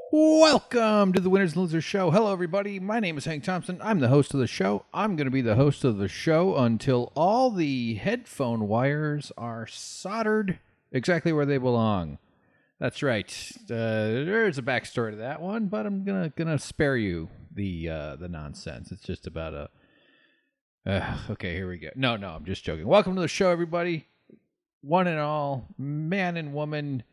Welcome to the Winners and Losers Show. Hello, everybody. My name is Hank Thompson. I'm the host of the show. I'm going to be the host of the show until all the headphone wires are soldered exactly where they belong. That's right. There's a backstory to that one, but I'm gonna spare you the nonsense. It's just about okay, here we go. No, I'm just joking. Welcome to the show, everybody. One and all, man and woman.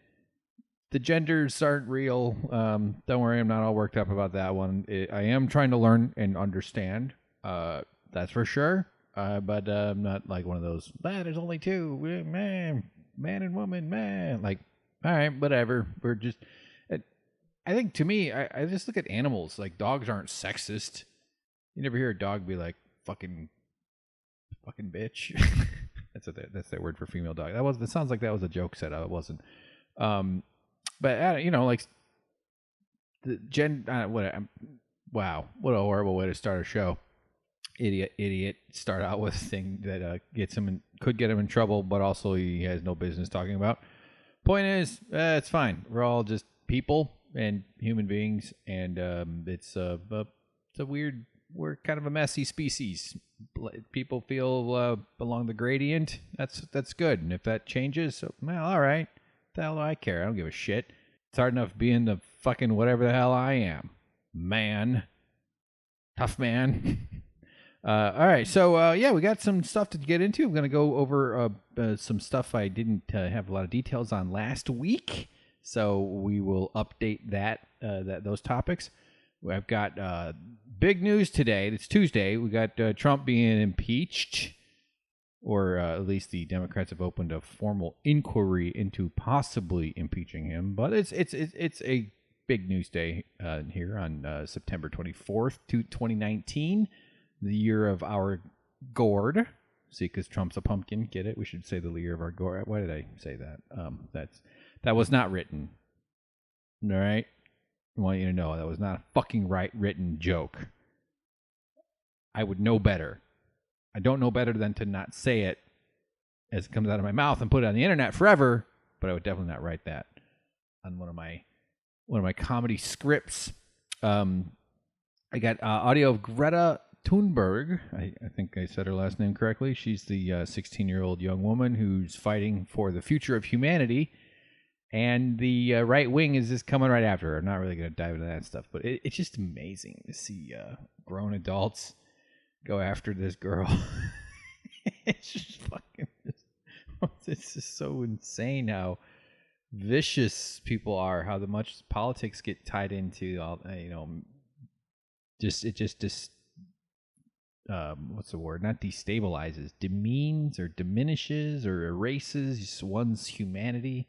The genders aren't real. Don't worry, I'm not all worked up about that one. I am trying to learn and understand. That's for sure. But I'm not like one of those, there's only two. Man and woman, man. Like, all right, whatever. We're just... I think, to me, I just look at animals. Like, dogs aren't sexist. You never hear a dog be like, fucking bitch. That's their word for female dog. That sounds like that was a joke set up. It wasn't. But like the wow, what a horrible way to start a show. Idiot. Start out with a thing that could get him in trouble, but also he has no business talking about. Point is, it's fine. We're all just people and human beings, and it's a weird. We're kind of a messy species. People feel along the gradient. That's good, and if that changes, well, all right. The hell do I care? I don't give a shit. It's hard enough being the fucking whatever the hell I am. Man. Tough man. All right. So, we got some stuff to get into. I'm going to go over some stuff I didn't have a lot of details on last week. So we will update those topics. I've got big news today. It's Tuesday. We got Trump being impeached. Or at least the Democrats have opened a formal inquiry into possibly impeaching him. But it's a big news day here on September 24th, 2019, the year of our gourd. See, because Trump's a pumpkin. Get it? We should say the year of our gourd. Why did I say that? That was not written. All right? I want you to know that was not a fucking written joke. I would know better. I don't know better than to not say it as it comes out of my mouth and put it on the internet forever, but I would definitely not write that on one of my comedy scripts. I got audio of Greta Thunberg. I think I said her last name correctly. She's the 16-year-old young woman who's fighting for the future of humanity, and the right wing is just coming right after her. I'm not really going to dive into that stuff, but it's just amazing to see grown adults go after this girl. It's just fucking... It's just so insane how vicious people are, how much politics get tied into all, what's the word? Not destabilizes, demeans or diminishes or erases one's humanity,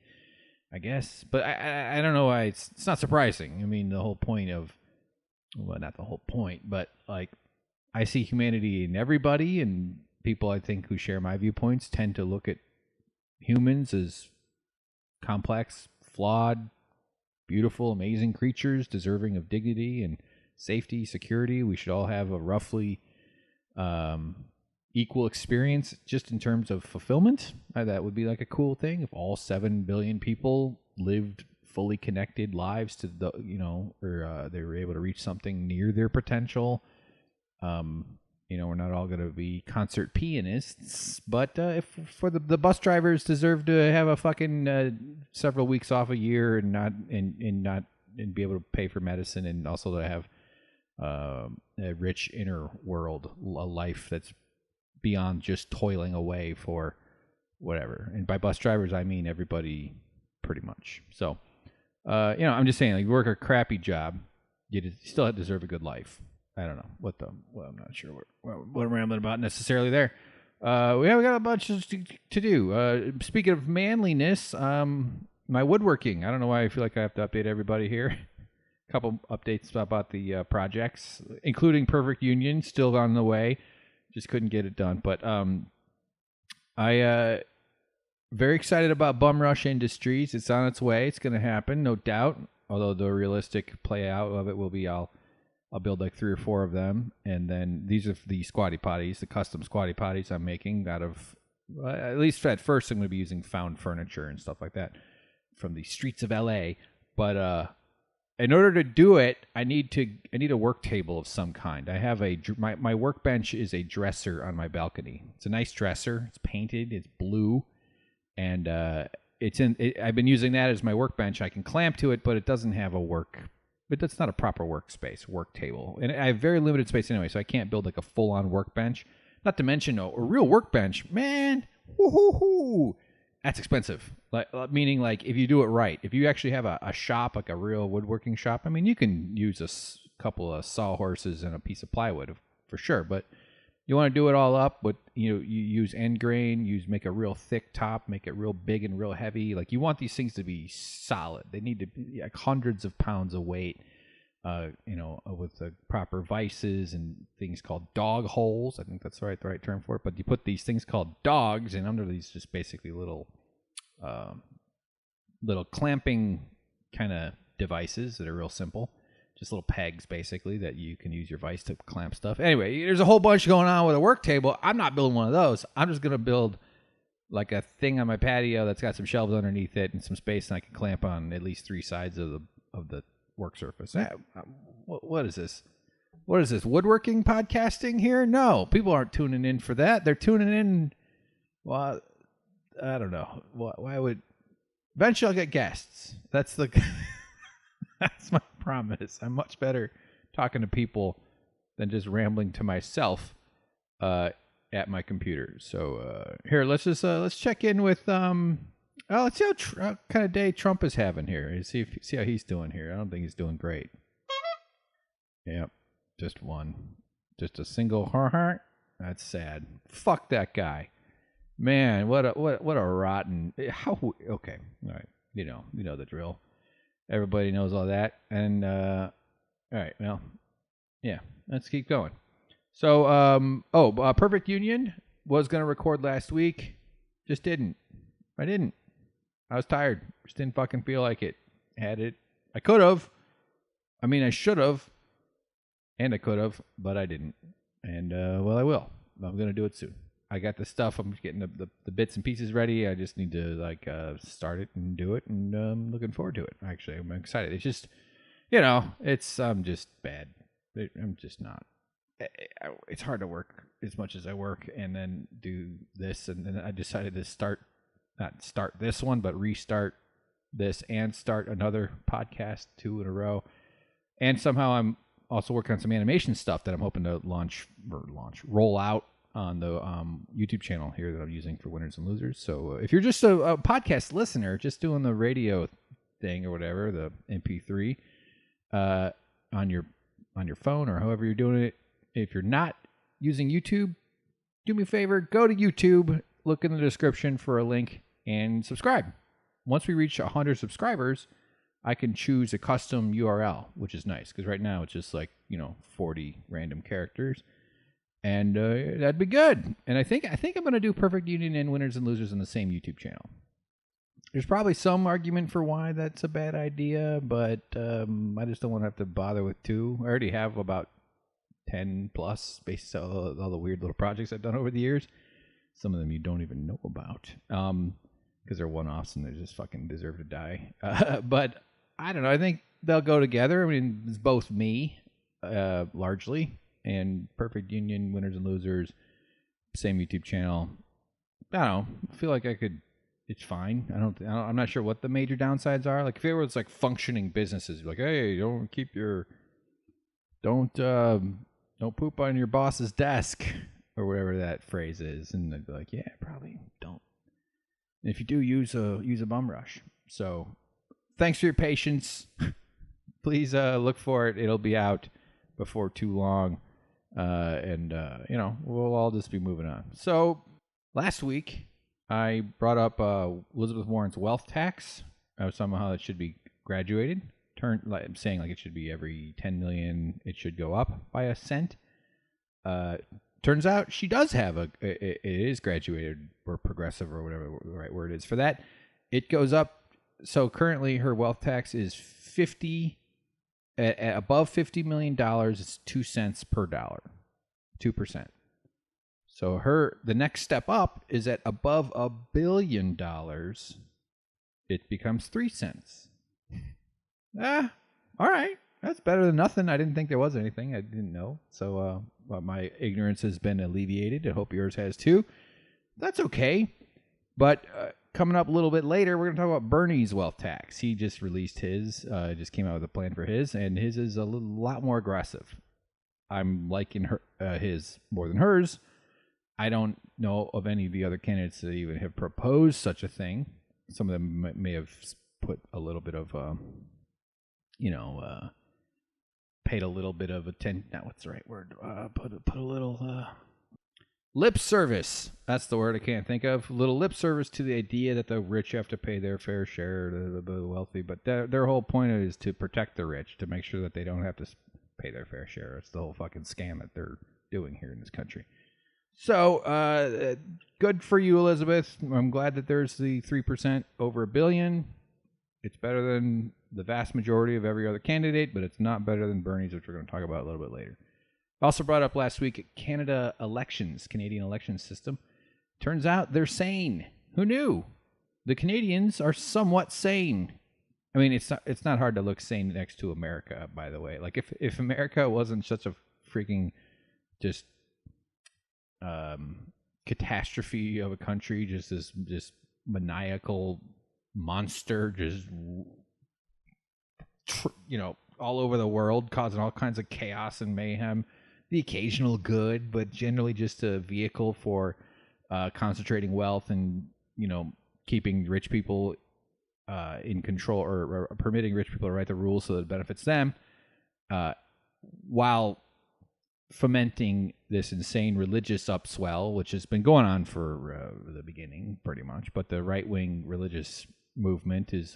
I guess. But I don't know why it's not surprising. I mean, the whole point of... Well, not the whole point, but like... I see humanity in everybody, and people I think who share my viewpoints tend to look at humans as complex, flawed, beautiful, amazing creatures deserving of dignity and safety, security. We should all have a roughly equal experience just in terms of fulfillment. That would be like a cool thing if all 7 billion people lived fully connected lives to or they were able to reach something near their potential. We're not all going to be concert pianists, but if for the bus drivers deserve to have a fucking several weeks off a year and be able to pay for medicine, and also to have a rich inner world, a life that's beyond just toiling away for whatever. And by bus drivers, I mean everybody, pretty much. So, I'm just saying, like, you work a crappy job, you still deserve a good life. I don't know I'm not sure what I'm rambling about necessarily there. We got a bunch to do. Speaking of manliness, my woodworking. I don't know why I feel like I have to update everybody here. A couple updates about the projects, including Perfect Union, still on the way. Just couldn't get it done. But I very excited about Bum Rush Industries. It's on its way. It's going to happen, no doubt. Although the realistic play out of it will be I'll build like 3 or 4 of them, and then these are the squatty potties, the custom squatty potties I'm making out of, at least at first I'm going to be using found furniture and stuff like that from the streets of LA. But in order to do it, I need a work table of some kind. I have my workbench is a dresser on my balcony. It's a nice dresser. It's painted. It's blue, and I've been using that as my workbench. I can clamp to it, but it doesn't have but that's not a proper workspace, work table. And I have very limited space anyway, so I can't build like a full-on workbench. Not to mention a real workbench, man. Woo-hoo-hoo. That's expensive. Meaning, like, if you do it right, if you actually have a shop, like a real woodworking shop, I mean, you can use a couple of sawhorses and a piece of plywood for sure. But you want to do it all up, but you use end grain, make a real thick top, make it real big and real heavy. Like, you want these things to be solid. They need to be like hundreds of pounds of weight. With the proper vices and things called dog holes. I think that's the right term for it. But you put these things called dogs, and under these just basically little clamping kind of devices that are real simple. Just little pegs, basically, that you can use your vice to clamp stuff. Anyway, there's a whole bunch going on with a work table. I'm not building one of those. I'm just going to build like a thing on my patio that's got some shelves underneath it and some space, and I can clamp on at least 3 sides of the work surface. What is this? What is this? Woodworking podcasting here? No, people aren't tuning in for that. They're tuning in. Well, I don't know. Why would? Eventually, I'll get guests. That's that's my promise. I'm much better talking to people than just rambling to myself at my computer. So here, let's check in with let's see what kind of day Trump is having here. See how he's doing here. I don't think he's doing great. Yep, just one. Just a single heart. That's sad. Fuck that guy. Man, what a rotten. Okay, all right. You know the drill. Everybody knows all that. And all right, well, yeah. Let's keep going. So, Perfect Union was gonna record last week. Just didn't. I didn't. I was tired. Just didn't fucking feel like it. Had it. I could have. I mean, I should have. And I could have, but I didn't. And, I will. I'm going to do it soon. I got the stuff. I'm getting the bits and pieces ready. I just need to, start it and do it. And I'm looking forward to it. Actually, I'm excited. It's just, I'm just bad. I'm just not. It's hard to work as much as I work and then do this. And then I decided to not start this one, but restart this and start another podcast 2 in a row. And somehow I'm also working on some animation stuff that I'm hoping to roll out on the YouTube channel here that I'm using for Winners and Losers. So if you're just a podcast listener, just doing the radio thing or whatever, the MP3 on your phone or however you're doing it, if you're not using YouTube, do me a favor, go to YouTube, look in the description for a link, and subscribe. Once we reach 100 subscribers, I can choose a custom URL, which is nice, because right now it's just 40 random characters, and that'd be good. And I think I'm going to do Perfect Union and Winners and Losers on the same YouTube channel. There's probably some argument for why that's a bad idea, but I just don't want to have to bother with 2. I already have about 10 plus, based on all the weird little projects I've done over the years. Some of them you don't even know about, because they're one-offs and they just fucking deserve to die. But I don't know. I think they'll go together. I mean, it's both me, largely, and Perfect Union, Winners and Losers, same YouTube channel. I don't know. I feel like I could. It's fine. I'm not sure what the major downsides are. Like if it was like functioning businesses, like, hey, don't poop on your boss's desk or whatever that phrase is, and they'd be like, yeah, probably don't. And if you do, use a bum rush. So. Thanks for your patience. Please look for it. It'll be out before too long. We'll all just be moving on. So last week, I brought up Elizabeth Warren's wealth tax. I was talking about how it should be graduated. I'm saying it should be every 10 million, it should go up by a cent. Turns out she does have it is graduated or progressive or whatever the right word is for that. It goes up. So currently her wealth tax is above $50 million. It's 2 cents per dollar, 2%. So the next step up is at above $1 billion. It becomes 3 cents. All right. That's better than nothing. I didn't think there was anything. I didn't know. So well, my ignorance has been alleviated. I hope yours has too. That's okay. But coming up a little bit later, we're going to talk about Bernie's wealth tax. He just released his, just came out with a plan for his, and his is a lot more aggressive. I'm liking his more than hers. I don't know of any of the other candidates that even have proposed such a thing. Some of them may have put a little bit of, paid a little bit of attention. Now, what's the right word? Put a little lip service. That's the word I can't think of. A little lip service to the idea that the rich have to pay their fair share to the wealthy. But their whole point is to protect the rich, to make sure that they don't have to pay their fair share. It's the whole fucking scam that they're doing here in this country. So, good for you, Elizabeth. I'm glad that there's the 3% over $1 billion. It's better than the vast majority of every other candidate, but it's not better than Bernie's, which we're going to talk about a little bit later. Also brought up last week, Canadian election system. Turns out they're sane. Who knew? The Canadians are somewhat sane. I mean, it's not hard to look sane next to America, by the way. Like, if America wasn't such a freaking just catastrophe of a country, just this maniacal monster, just all over the world, causing all kinds of chaos and mayhem. The occasional good, but generally just a vehicle for concentrating wealth and keeping rich people in control, or permitting rich people to write the rules so that it benefits them, while fomenting this insane religious upswell, which has been going on for the beginning, pretty much. But the right-wing religious movement has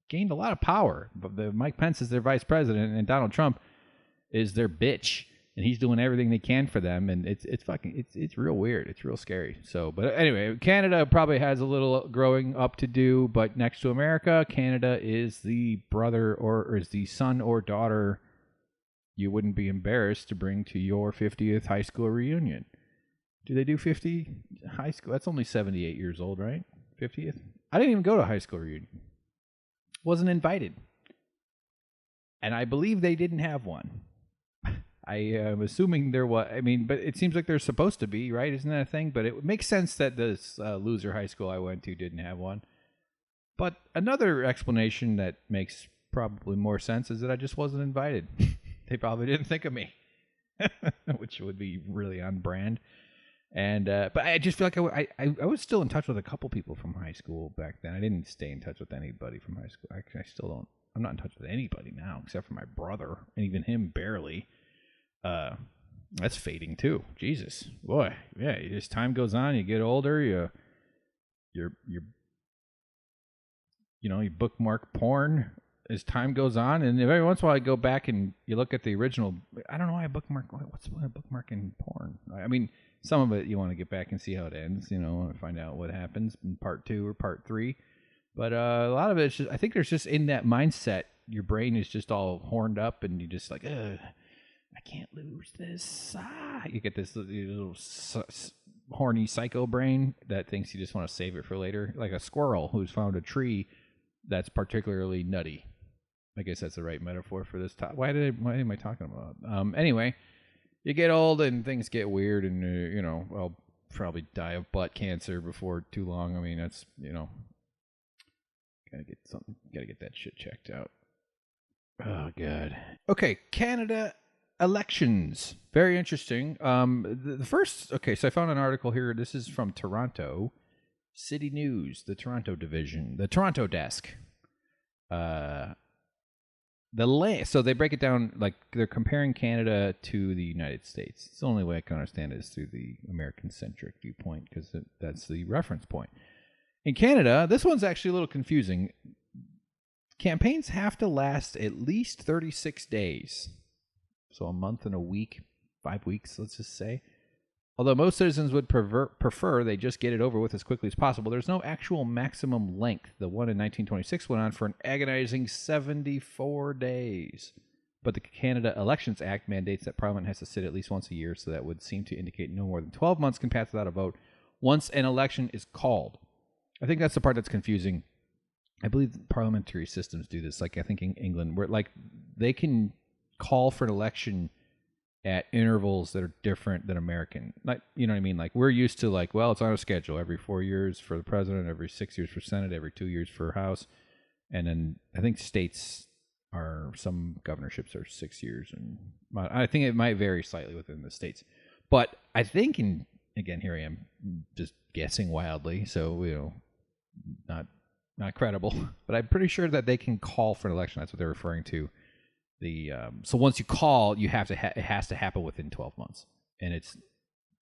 gained a lot of power. But Mike Pence is their vice president, and Donald Trump is their bitch, and he's doing everything they can for them. And it's real weird. It's real scary. So, but anyway, Canada probably has a little growing up to do. But next to America, Canada is the brother or is the son or daughter you wouldn't be embarrassed to bring to your 50th high school reunion. Do they do 50 high school? That's only 78 years old, right? 50th? I didn't even go to a high school reunion. Wasn't invited. And I believe they didn't have one. I am assuming there was. I mean, but it seems like they're supposed to be, right? Isn't that a thing? But it makes sense that this loser high school I went to didn't have one. But another explanation that makes probably more sense is that I just wasn't invited. They probably didn't think of me, which would be really on brand. And but I just feel like I was still in touch with a couple people from high school back then. I didn't stay in touch with anybody from high school. Actually, I still don't. I'm not in touch with anybody now except for my brother, and even him barely. That's fading too. Jesus, boy, yeah. As time goes on, you get older. You bookmark porn as time goes on, and every once in a while I go back and you look at the original. I don't know why I bookmark. What's the point of bookmarking porn? I mean, some of it you want to get back and see how it ends, and find out what happens in part 2 or part 3. But a lot of it's just, I think there's just in that mindset, your brain is just all horned up, and you just like, I can't lose this. You get this little horny psycho brain that thinks you just want to save it for later, like a squirrel who's found a tree that's particularly nutty. I guess that's the right metaphor for this topic. Why am I talking about? Anyway, you get old and things get weird, and I'll probably die of butt cancer before too long. I mean, that's gotta get that shit checked out. Oh god. Okay, Canada elections. Very interesting. The first. Okay, so I found an article here. This is from Toronto City News, the Toronto division, the Toronto desk. So they break it down like they're comparing Canada to the United States. It's the only way I can understand it is through the American-centric viewpoint, because that's the reference point. In Canada, this one's actually a little confusing. Campaigns have to last at least 36 days. So a month and a week, 5 weeks, let's just say. Although most citizens would prefer they just get it over with as quickly as possible, there's no actual maximum length. The one in 1926 went on for an agonizing 74 days. But the Canada Elections Act mandates that Parliament has to sit at least once a year, so that would seem to indicate no more than 12 months can pass without a vote once an election is called. I think that's the part that's confusing. I believe parliamentary systems do this. Like I think in England, where like they can call for an election at intervals that are different than American. Like, you know what I mean? Like we're used to like, well, it's on a schedule every 4 years for the president, every 6 years for Senate, every 2 years for House. And then I think states are, some governorships are 6 years. And I think it might vary slightly within the states. But I think again, here I am just guessing wildly. So, not credible, but I'm pretty sure that they can call for an election. That's what they're referring to. So once you call, you have to it has to happen within 12 months, and it's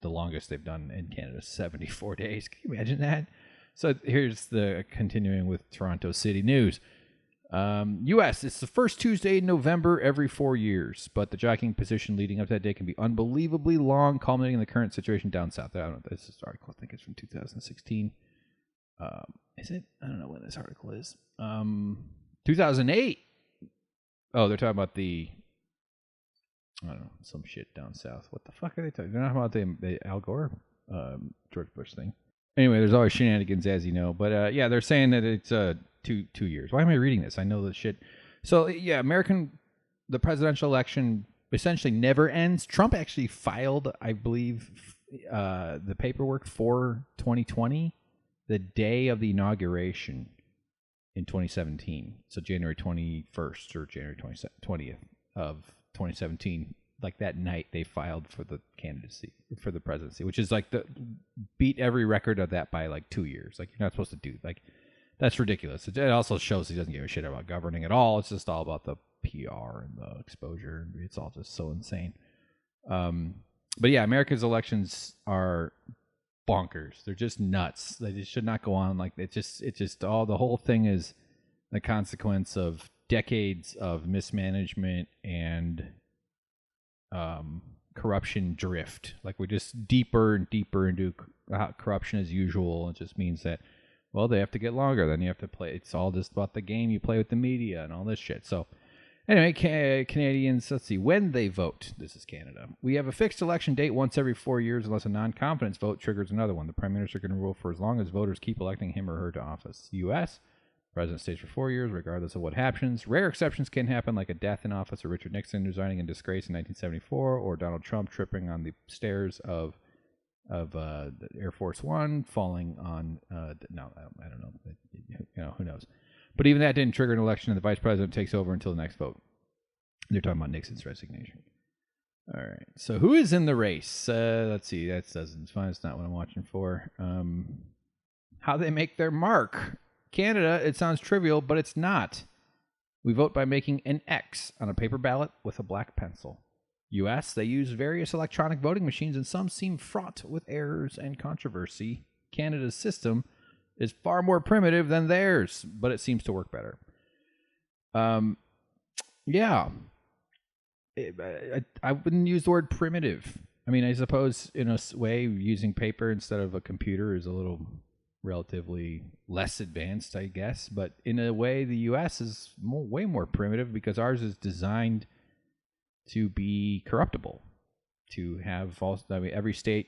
the longest they've done in Canada, 74 days. Can you imagine that? So here's the continuing with Toronto City News. U.S. It's the first Tuesday in November every 4 years, but the jockeying position leading up to that day can be unbelievably long, culminating in the current situation down south. I don't know. This is article. I think it's from 2016. Is it? I don't know when this article is. 2008. Oh, they're talking about I don't know, some shit down south. What the fuck are they talking? They're not about the Al Gore, George Bush thing. Anyway, there's always shenanigans, as you know. But yeah, they're saying that it's 2 years. Why am I reading this? I know this shit. So yeah, the presidential election essentially never ends. Trump actually filed, I believe, the paperwork for 2020 the day of the inauguration in 2017. So January 21st or January 20th of 2017. Like that night, they filed for the candidacy, for the presidency, which is like beat every record of that by like 2 years. Like you're not supposed to do, like, that's ridiculous. It also shows he doesn't give a shit about governing at all. It's just all about the PR and the exposure. It's all just so insane. But yeah, America's elections are bonkers. They're just nuts. They just should not go on. Like the whole thing is the consequence of decades of mismanagement and corruption drift. Like we're just deeper and deeper into corruption as usual. It just means that, well, they have to get longer. Then you have to play. It's all just about the game you play with the media and all this shit. So anyway, Canadians, let's see, when they vote, this is Canada. We have a fixed election date once every 4 years unless a non-confidence vote triggers another one. The Prime Minister can rule for as long as voters keep electing him or her to office. U.S., President stays for 4 years regardless of what happens. Rare exceptions can happen, like a death in office or Richard Nixon resigning in disgrace in 1974 or Donald Trump tripping on the stairs of the Air Force One, falling on, I don't know. Who knows? But even that didn't trigger an election, and the vice president takes over until the next vote. They're talking about Nixon's resignation. All right. So who is in the race? Let's see. That doesn't. It's fine. It's not what I'm watching for. How they make their mark. Canada, it sounds trivial, but it's not. We vote by making an X on a paper ballot with a black pencil. U.S., they use various electronic voting machines, and some seem fraught with errors and controversy. Canada's system is far more primitive than theirs, but it seems to work better. Yeah. I wouldn't use the word primitive. I mean, I suppose in a way using paper instead of a computer is a little relatively less advanced, I guess. But in a way, the U.S. is way more primitive because ours is designed to be corruptible, to have every state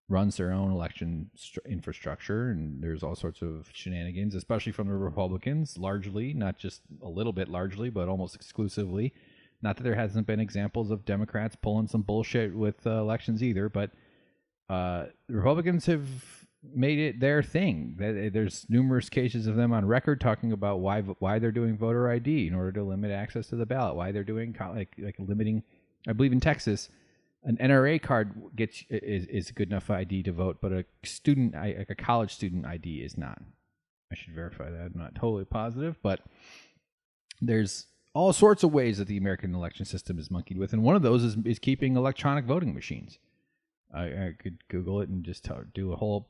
runs their own election infrastructure, and there's all sorts of shenanigans, especially from the Republicans, largely, not just a little bit largely, but almost exclusively. Not that there hasn't been examples of Democrats pulling some bullshit with elections either, but the Republicans have made it their thing. There's numerous cases of them on record talking about why they're doing voter ID in order to limit access to the ballot, why they're doing like limiting, I believe in Texas, an NRA card is a good enough ID to vote, but a college student ID is not. I should verify that. I'm not totally positive, but there's all sorts of ways that the American election system is monkeyed with, and one of those is keeping electronic voting machines. I could Google it and just do a whole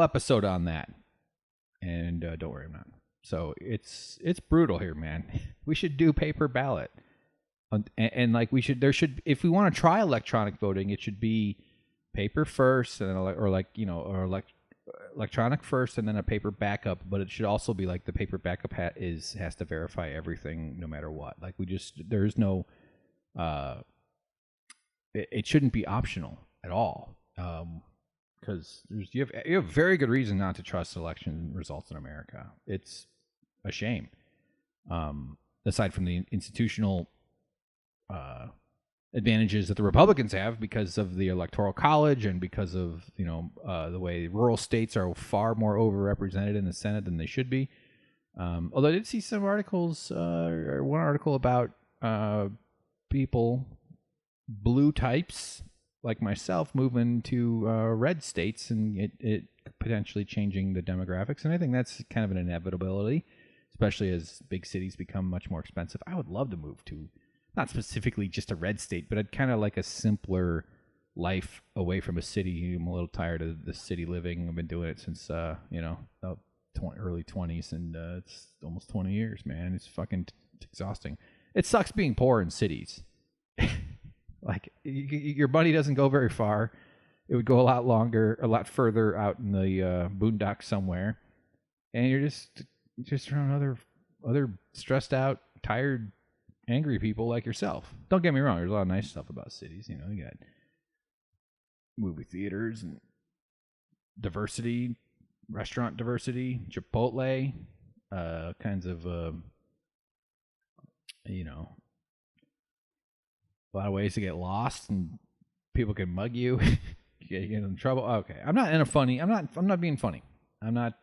episode on that. And don't worry, I'm not. So it's brutal here, man. We should do paper ballot. And like if we want to try electronic voting, it should be paper first, and electronic first, and then a paper backup. But it should also be like the paper backup has to verify everything, no matter what. Like there's no, it shouldn't be optional at all. because you have very good reason not to trust election results in America. It's a shame. Aside from the institutional advantages that the Republicans have because of the Electoral College and because of the way rural states are far more overrepresented in the Senate than they should be. Although I did see some articles, or one article about people, blue types like myself, moving to red states and it potentially changing the demographics. And I think that's kind of an inevitability, especially as big cities become much more expensive. I would love to move to, not specifically just a red state, but I'd kind of like a simpler life away from a city. I'm a little tired of the city living. I've been doing it since, early 20s, and it's almost 20 years, man. It's fucking exhausting. It sucks being poor in cities. Like, your money doesn't go very far. It would go a lot longer, a lot further out in the boondocks somewhere. And you're just around other stressed out, tired, angry people like yourself. Don't get me wrong. There's a lot of nice stuff about cities. You got movie theaters and diversity, restaurant diversity, Chipotle, kinds of, a lot of ways to get lost and people can mug you. You get in trouble. Okay. I'm not being funny. I'm not,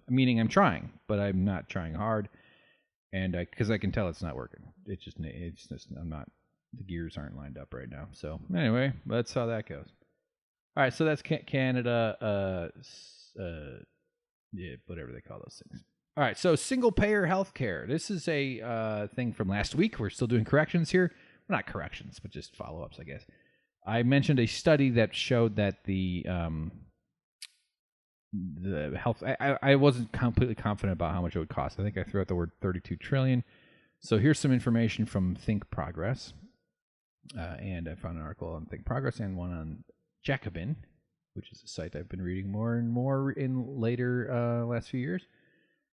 meaning I'm trying, but I'm not trying hard. And because I can tell it's not working. It's just, I'm not, the gears aren't lined up right now. So anyway, that's how that goes. All right. So that's Canada, whatever they call those things. All right. So single payer healthcare. This is a thing from last week. We're still doing corrections here. Well, not corrections, but just follow-ups, I guess. I mentioned a study that showed that the health. I wasn't completely confident about how much it would cost. I think I threw out the word $32 trillion. So here's some information from Think Progress, and I found an article on Think Progress and one on Jacobin, which is a site I've been reading more and more in later last few years.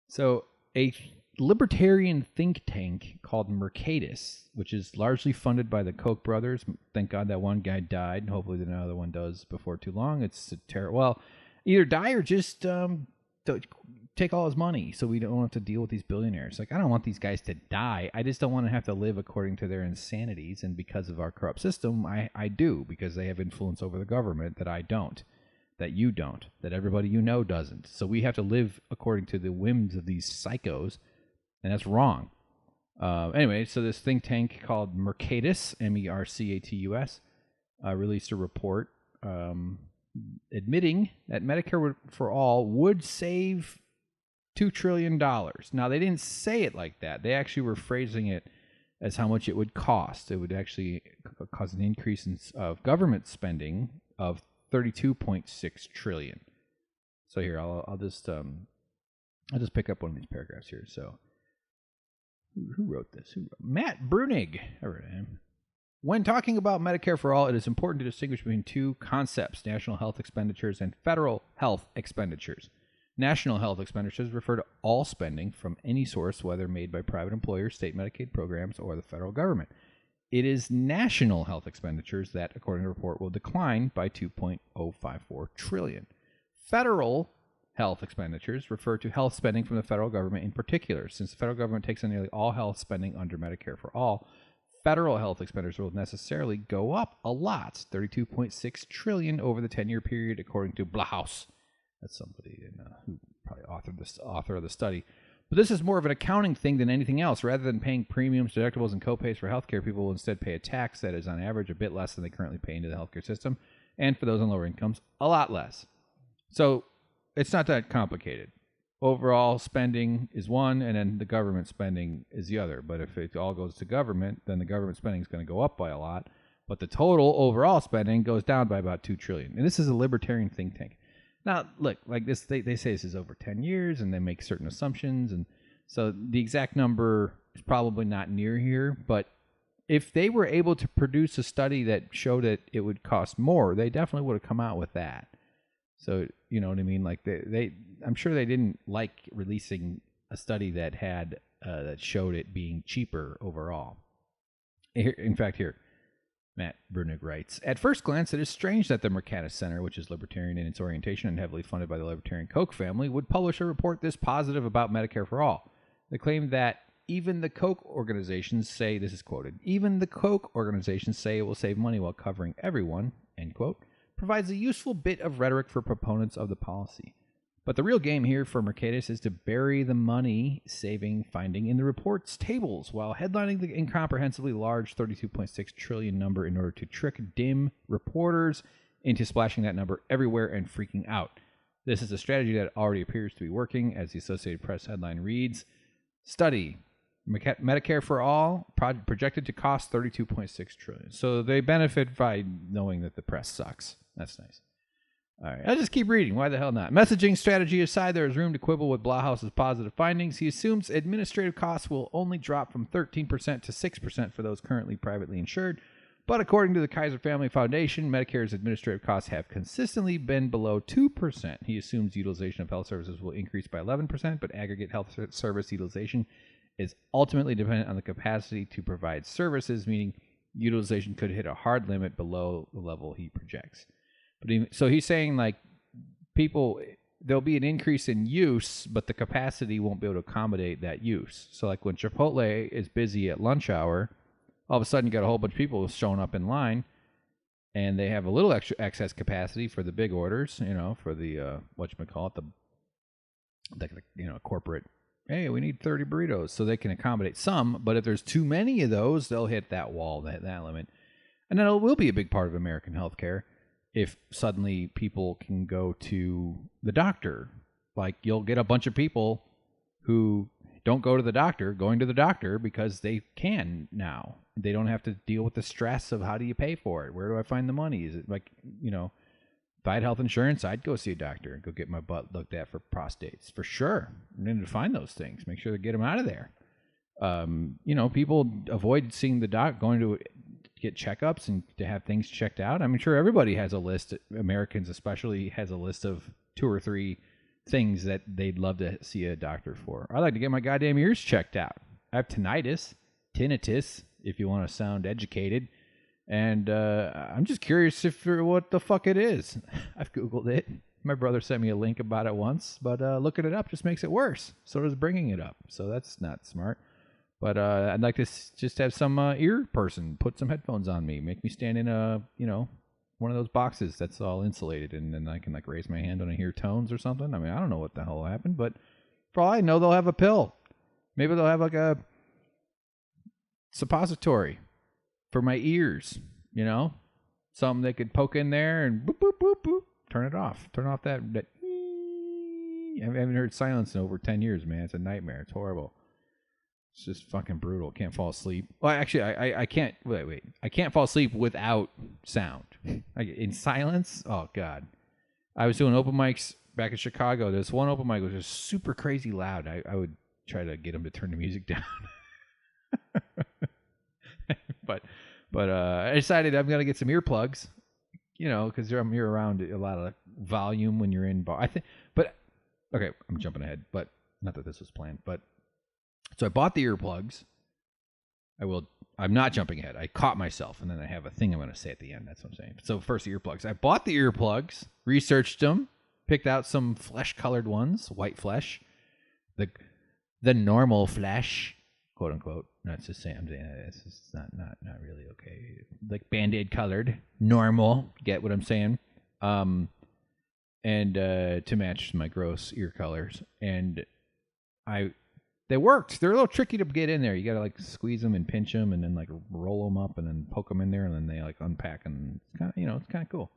So a libertarian think tank called Mercatus, which is largely funded by the Koch brothers. Thank God that one guy died. Hopefully another one does before too long. It's a terrible. Well, either die or just take all his money so we don't have to deal with these billionaires. Like, I don't want these guys to die. I just don't want to have to live according to their insanities. And because of our corrupt system, I do, because they have influence over the government that I don't, that you don't, that everybody doesn't. So we have to live according to the whims of these psychos. And that's wrong. Anyway, so this think tank called Mercatus, Mercatus, released a report admitting that Medicare for All would save $2 trillion. Now, they didn't say it like that. They actually were phrasing it as how much it would cost. It would actually cause an increase of government spending of $32.6 trillion. So here, I'll just pick up one of these paragraphs here. So, who wrote this? Matt Brunig. I wrote him. When talking about Medicare for All, it is important to distinguish between two concepts: national health expenditures and federal health expenditures. National health expenditures refer to all spending from any source, whether made by private employers, state Medicaid programs, or the federal government. It is national health expenditures that, according to the report, will decline by $2.054 trillion. Federal health expenditures refer to health spending from the federal government in particular. Since the federal government takes on nearly all health spending under Medicare for All, federal health expenditures will necessarily go up a lot, $32.6 trillion over the 10-year period, according to Blahaus. That's somebody who probably author of the study. But this is more of an accounting thing than anything else. Rather than paying premiums, deductibles, and copays for healthcare, people will instead pay a tax that is on average a bit less than they currently pay into the healthcare system, and for those on lower incomes, a lot less. So it's not that complicated. Overall spending is one, and then the government spending is the other. But if it all goes to government, then the government spending is going to go up by a lot. But the total overall spending goes down by about $2 trillion. And this is a libertarian think tank. Now, look, like this, they say this is over 10 years, and they make certain assumptions. And so the exact number is probably not near here. But if they were able to produce a study that showed that it would cost more, they definitely would have come out with that. So, you know what I mean? Like I'm sure they didn't like releasing a study that had that showed it being cheaper overall. In fact, here, Matt Brunig writes, at first glance, it is strange that the Mercatus Center, which is libertarian in its orientation and heavily funded by the Libertarian Koch family, would publish a report this positive about Medicare for All. They claim that even the Koch organizations say, this is quoted, even the Koch organizations say it will save money while covering everyone, end quote, provides a useful bit of rhetoric for proponents of the policy. But the real game here for Mercatus is to bury the money-saving finding in the report's tables while headlining the incomprehensibly large 32.6 trillion number in order to trick dim reporters into splashing that number everywhere and freaking out. This is a strategy that already appears to be working, as the Associated Press headline reads, Study, Medicare for All, projected to cost $32.6 trillion. So they benefit by knowing that the press sucks. That's nice. All right, I'll just keep reading. Why the hell not? Messaging strategy aside, there is room to quibble with Blahouse's positive findings. He assumes administrative costs will only drop from 13% to 6% for those currently privately insured. But according to the Kaiser Family Foundation, Medicare's administrative costs have consistently been below 2%. He assumes utilization of health services will increase by 11%, but aggregate health service utilization is ultimately dependent on the capacity to provide services, meaning utilization could hit a hard limit below the level he projects. So he's saying, like, there'll be an increase in use, but the capacity won't be able to accommodate that use. So, like, when Chipotle is busy at lunch hour, all of a sudden you got a whole bunch of people showing up in line, and they have a little extra excess capacity for the big orders, for the, corporate, hey, we need 30 burritos, so they can accommodate some, but if there's too many of those, they'll hit that wall, that limit. And then it will be a big part of American healthcare. If suddenly people can go to the doctor, like you'll get a bunch of people who don't go to the doctor going to the doctor because they can now. They don't have to deal with the stress of how do you pay for it? Where do I find the money? Is it like, if I had health insurance, I'd go see a doctor and go get my butt looked at for prostates. For sure. I need to find those things. Make sure to get them out of there. People avoid seeing the doc, going to get checkups and to have things checked out. I'm sure everybody has a list, Americans especially, has a list of 2 or 3 things that they'd love to see a doctor for. I like to get my goddamn ears checked out. I have tinnitus, if you want to sound educated. And I'm just curious what the fuck it is. I've Googled it. My brother sent me a link about it once, but looking it up just makes it worse. So does bringing it up. So that's not smart. But I'd like to just have some ear person put some headphones on me, make me stand in one of those boxes that's all insulated, and then I can like raise my hand when I hear tones or something. I mean, I don't know what the hell happened, but for all I know, they'll have a pill. Maybe they'll have like a suppository for my ears, something they could poke in there and boop, boop, boop, boop, turn it off. Turn off that. I haven't heard silence in over 10 years, man. It's a nightmare. It's horrible. It's just fucking brutal. Can't fall asleep. Well, actually, I can't. Wait. I can't fall asleep without sound. In silence? Oh, God. I was doing open mics back in Chicago. There's one open mic was just super crazy loud. I would try to get them to turn the music down. But I decided I'm going to get some earplugs, because you're around a lot of volume when you're in bar. Okay, I'm jumping ahead, but not that this was planned, but so I bought the earplugs. I'm not jumping ahead. I caught myself, and then I have a thing I'm going to say at the end. That's what I'm saying. So first, the earplugs. I bought the earplugs, researched them, picked out some flesh-colored ones, white flesh, the normal flesh, quote unquote. Not just saying. I'm saying this is not really okay. Like Band-Aid colored, normal. Get what I'm saying? And to match my gross ear colors, and they worked. They're a little tricky to get in there. You got to like squeeze them and pinch them and then like roll them up and then poke them in there and then they like unpack and it's kind of, it's kind of cool.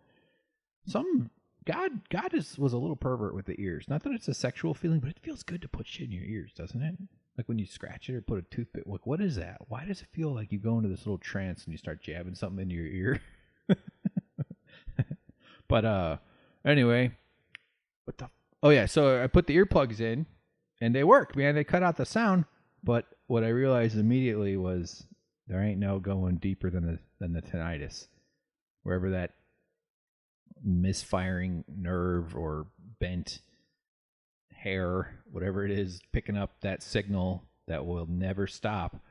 God was a little pervert with the ears. Not that it's a sexual feeling, but it feels good to put shit in your ears, doesn't it? Like when you scratch it or put a toothpick. Like, what is that? Why does it feel like you go into this little trance and you start jabbing something into your ear? But anyway, so I put the earplugs in. And they work, man. They cut out the sound. But what I realized immediately was there ain't no going deeper than the tinnitus. Wherever that misfiring nerve or bent hair, whatever it is, picking up that signal that will never stop.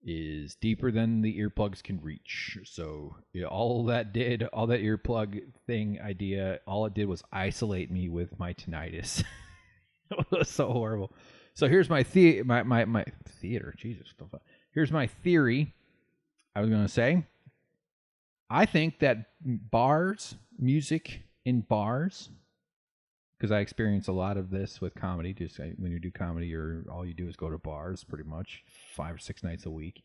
is deeper than the earplugs can reach. So all that earplug thing idea, all it did was isolate me with my tinnitus. It was so horrible. So here's my theater. Jesus. Here's my theory. I was going to say, I think that music in bars, because I experience a lot of this with comedy. Just when you do comedy, all you do is go to bars pretty much 5 or 6 nights a week.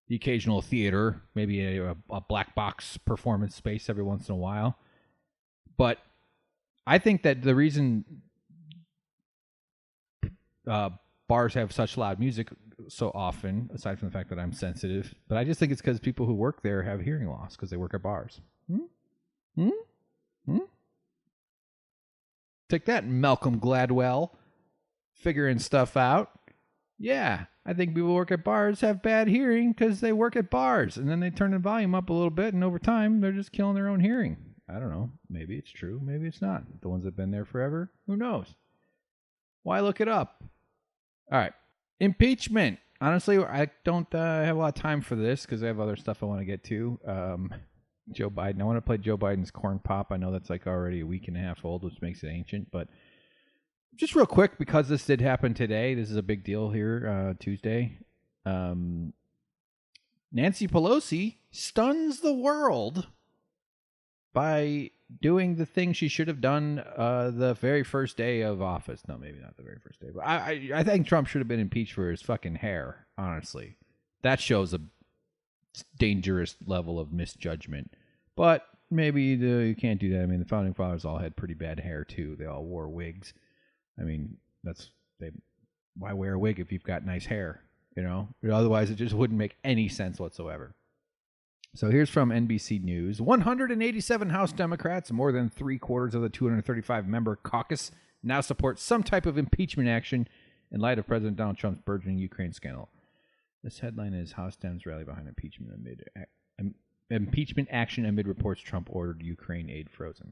The occasional theater, maybe a black box performance space every once in a while. But I think that the reason bars have such loud music so often, aside from the fact that I'm sensitive, but I just think it's because people who work there have hearing loss because they work at bars. Take that, Malcolm Gladwell. Figuring stuff out. Yeah, I think people who work at bars have bad hearing because they work at bars. And then they turn the volume up a little bit, and over time, they're just killing their own hearing. I don't know. Maybe it's true. Maybe it's not. The ones that have been there forever, who knows? Why look it up? All right. Impeachment. Honestly, I don't have a lot of time for this because I have other stuff I want to get to. Joe Biden. I want to play Joe Biden's Corn Pop. I know that's like already a week and a half old, which makes it ancient. But just real quick, because this did happen today, this is a big deal here, Tuesday. Nancy Pelosi stuns the world by doing the thing she should have done the very first day of office. No, maybe not the very first day. But I think Trump should have been impeached for his fucking hair, honestly. That shows a dangerous level of misjudgment. But maybe you can't do that. I mean, the Founding Fathers all had pretty bad hair, too. They all wore wigs. I mean, why wear a wig if you've got nice hair, you know? Otherwise, it just wouldn't make any sense whatsoever. So here's from NBC News. 187 House Democrats, more than 3/4 of the 235-member caucus, now support some type of impeachment action in light of President Donald Trump's burgeoning Ukraine scandal. This headline is House Dems rally behind impeachment action amid reports Trump ordered Ukraine aid frozen.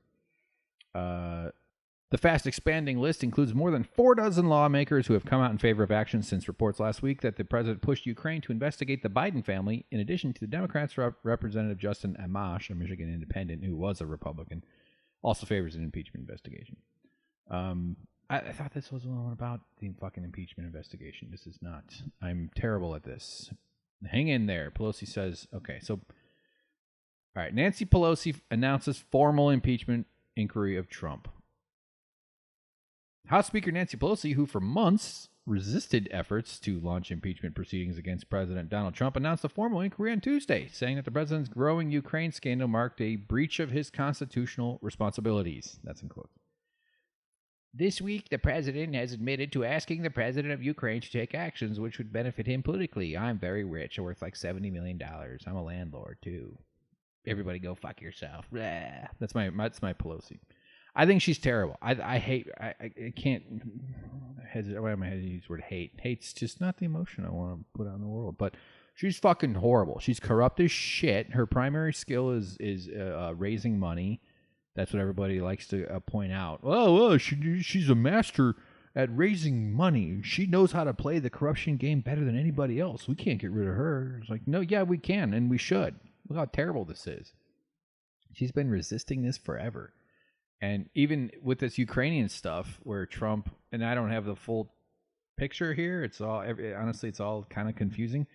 The fast-expanding list includes more than 4 dozen lawmakers who have come out in favor of action since reports last week that the president pushed Ukraine to investigate the Biden family, in addition to the Democrats' Representative Justin Amash, a Michigan independent who was a Republican, also favors an impeachment investigation. I thought this was one about the fucking impeachment investigation. This is not. I'm terrible at this. Hang in there. Pelosi says, okay, so, all right, Nancy Pelosi announces formal impeachment inquiry of Trump. House Speaker Nancy Pelosi, who for months resisted efforts to launch impeachment proceedings against President Donald Trump, announced a formal inquiry on Tuesday, saying that the president's growing Ukraine scandal marked a breach of his constitutional responsibilities. That's in quotes. This week, the president has admitted to asking the president of Ukraine to take actions which would benefit him politically. I'm very rich. I'm worth like $70 million. I'm a landlord, too. Everybody go fuck yourself. Blah. That's my Pelosi. I think she's terrible. I can't hesitate. Why am I hesitating to use the word hate? Hate's just not the emotion I want to put out in the world. But she's fucking horrible. She's corrupt as shit. Her primary skill is raising money. That's what everybody likes to point out. Oh, she's a master at raising money. She knows how to play the corruption game better than anybody else. We can't get rid of her. It's like, no, yeah, we can, and we should. Look how terrible this is. She's been resisting this forever. And even with this Ukrainian stuff where Trump, and I don't have the full picture here. It's all, honestly, it's all kind of confusing.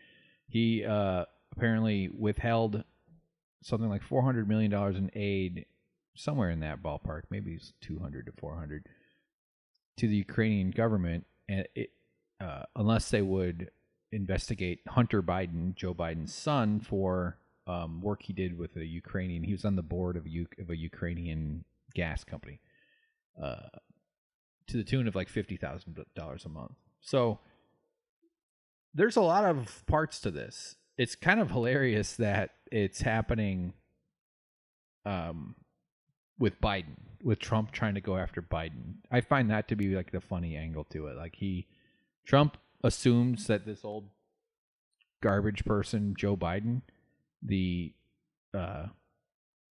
He apparently withheld something like $400 million in aid, somewhere in that ballpark, maybe it's 200 to 400, to the Ukrainian government, and unless they would investigate Hunter Biden, Joe Biden's son, for work he did with a Ukrainian. He was on the board of a Ukrainian gas company, to the tune of like $50,000 a month. So there's a lot of parts to this. It's kind of hilarious that it's happening with Biden, with Trump trying to go after Biden. I find that to be like the funny angle to it. Like Trump assumes that this old garbage person, Joe Biden, the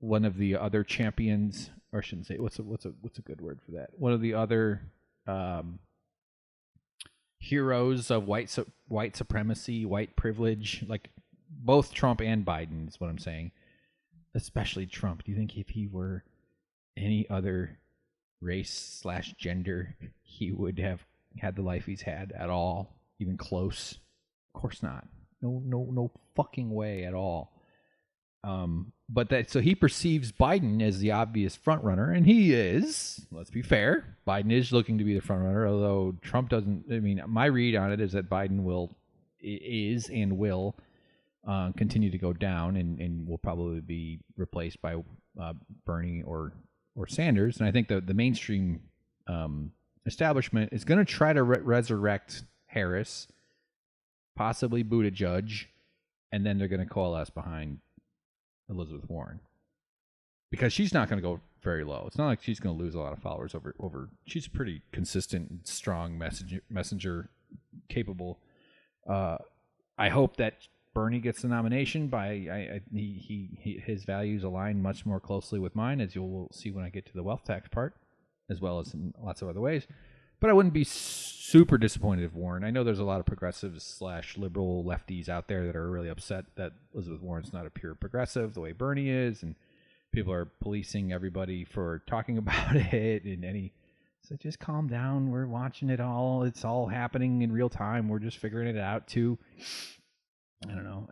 one of the other champions, or I shouldn't say, what's a good word for that? One of the other heroes of white supremacy, white privilege, like both Trump and Biden is what I'm saying. Especially Trump. Do you think if he were any other race/gender, he would have had the life he's had at all? Even close? Of course not. No fucking way at all. But so he perceives Biden as the obvious front runner, and he is. Let's be fair. Biden is looking to be the front runner, although Trump doesn't. I mean, my read on it is that Biden will continue to go down, and will probably be replaced by Bernie or Sanders. And I think the mainstream establishment is going to try to resurrect Harris, possibly Buttigieg, and then they're going to coalesce behind Elizabeth Warren, because she's not going to go very low. It's not like she's going to lose a lot of followers over. She's pretty consistent, strong messenger capable. I hope that Bernie gets the nomination. His values align much more closely with mine, as you'll see when I get to the wealth tax part, as well as in lots of other ways. But I wouldn't be super disappointed if Warren. I know there's a lot of progressives/liberal lefties out there that are really upset that Elizabeth Warren's not a pure progressive the way Bernie is, and people are policing everybody for talking about it. So just calm down. We're watching it all. It's all happening in real time. We're just figuring it out too. I don't know.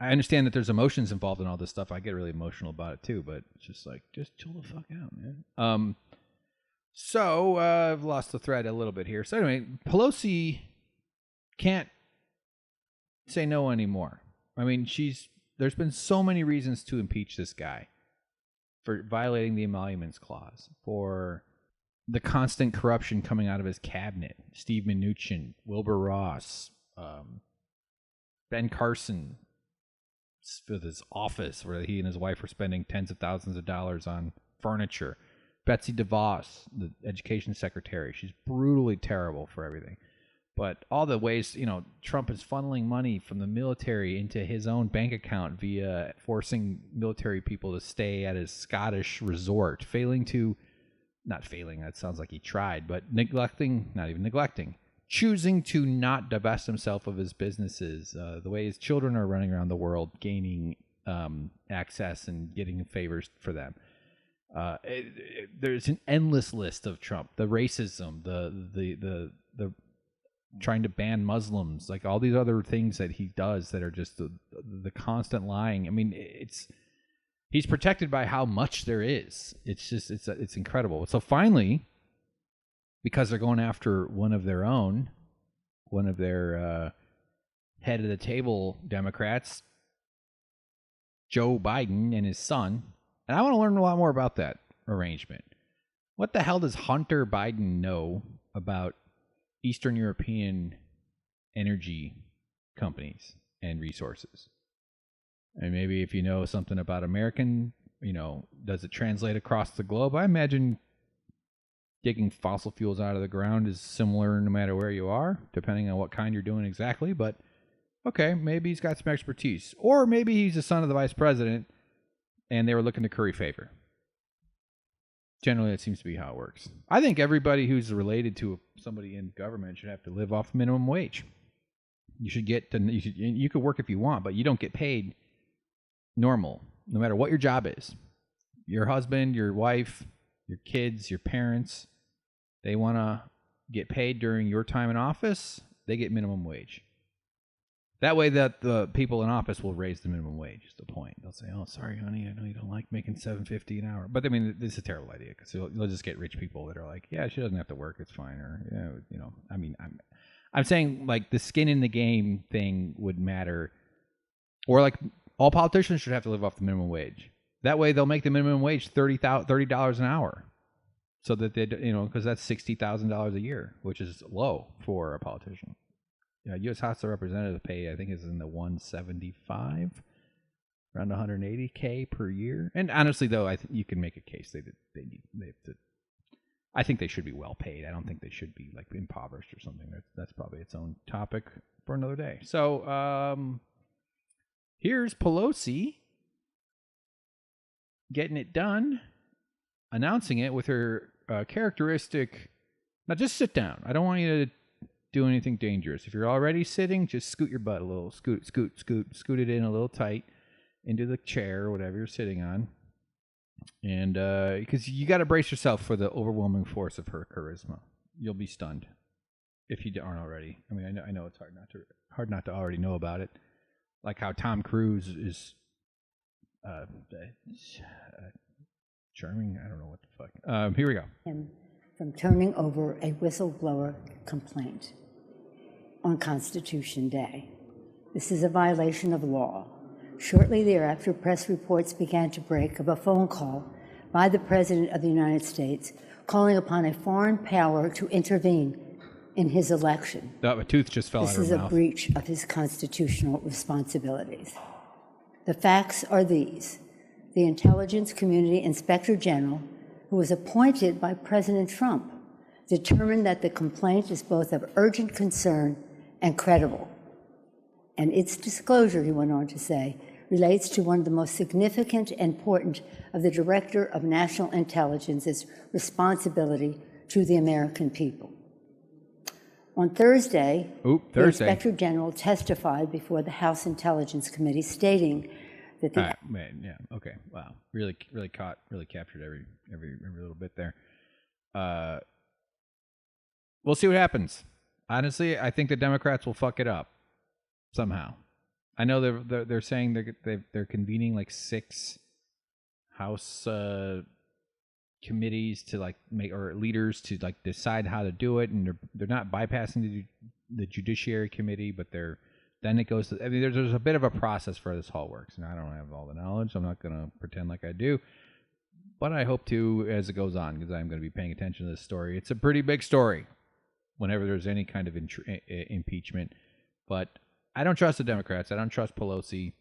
I understand that there's emotions involved in all this stuff. I get really emotional about it too, but it's just like, just chill the fuck out, man. So I've lost the thread a little bit here. So anyway, Pelosi can't say no anymore. I mean, there's been so many reasons to impeach this guy for violating the emoluments clause, for the constant corruption coming out of his cabinet. Steve Mnuchin, Wilbur Ross, Ben Carson, for his office, where he and his wife were spending tens of thousands of dollars on furniture. Betsy DeVos, the education secretary, she's brutally terrible for everything. But all the ways, Trump is funneling money from the military into his own bank account via forcing military people to stay at his Scottish resort, not failing, that sounds like he tried, but choosing to not divest himself of his businesses, the way his children are running around the world, gaining access and getting favors for them. There's an endless list of Trump, the racism, the trying to ban Muslims, like all these other things that he does that are just the constant lying. I mean, he's protected by how much there is. It's incredible. So finally, because they're going after one of their head of the table Democrats, Joe Biden and his son. And I want to learn a lot more about that arrangement. What the hell does Hunter Biden know about Eastern European energy companies and resources? And maybe if you know something about American, does it translate across the globe? I imagine digging fossil fuels out of the ground is similar no matter where you are, depending on what kind you're doing exactly. But okay, maybe he's got some expertise. Or maybe he's the son of the vice president and they were looking to curry favor. Generally, that seems to be how it works. I think everybody who's related to somebody in government should have to live off minimum wage. You could work if you want, but you don't get paid normal, no matter what your job is. Your husband, your wife, your kids, your parents, they want to get paid during your time in office, they get minimum wage. That way that the people in office will raise the minimum wage is the point. They'll say, oh, sorry, honey, I know you don't like making $7.50 an hour. But, I mean, this is a terrible idea because you'll just get rich people that are like, yeah, she doesn't have to work. It's fine. Or, I mean, I'm saying, like, the skin in the game thing would matter. Or, like, all politicians should have to live off the minimum wage. That way they'll make the minimum wage $30 an hour. So that they, because that's $60,000 a year, which is low for a politician. U.S. House of Representatives pay, I think, is in the 175, around 180K per year. And honestly, though, I think you can make a case they have to. I think they should be well paid. I don't think they should be like impoverished or something. That's probably its own topic for another day. So here's Pelosi getting it done, announcing it with her characteristic. Now, just sit down. I don't want you to do anything dangerous. If you're already sitting, just scoot your butt a little. Scoot it in a little tight into the chair or whatever you're sitting on. And because you got to brace yourself for the overwhelming force of her charisma. You'll be stunned if you aren't already. I mean, I know it's hard not to already know about it. Like how Tom Cruise is charming. I don't know what the fuck. Here we go. From turning over a whistleblower complaint on Constitution Day. This is a violation of law. Shortly thereafter, press reports began to break of a phone call by the President of the United States calling upon a foreign power to intervene in his election. A tooth just fell out of her mouth. This is a breach of his constitutional responsibilities. The facts are these. The Intelligence Community Inspector General, who was appointed by President Trump, determined that the complaint is both of urgent concern and credible. And its disclosure, he went on to say, relates to one of the most significant and important of the Director of National Intelligence's responsibility to the American people. On Thursday, the Inspector General testified before the House Intelligence Committee, stating that the Wow, really captured every little bit there. We'll see what happens. Honestly, I think the Democrats will fuck it up somehow. I know they're saying they're convening like 6 House committees to like make, or leaders to like decide how to do it, and they're not bypassing the Judiciary Committee, but then it goes to, I mean, there's a bit of a process for this all works, and I don't have all the knowledge. I'm not going to pretend like I do, but I hope to as it goes on, because I'm going to be paying attention to this story. It's a pretty big story whenever there's any kind of impeachment, but I don't trust the Democrats. I don't trust Pelosi.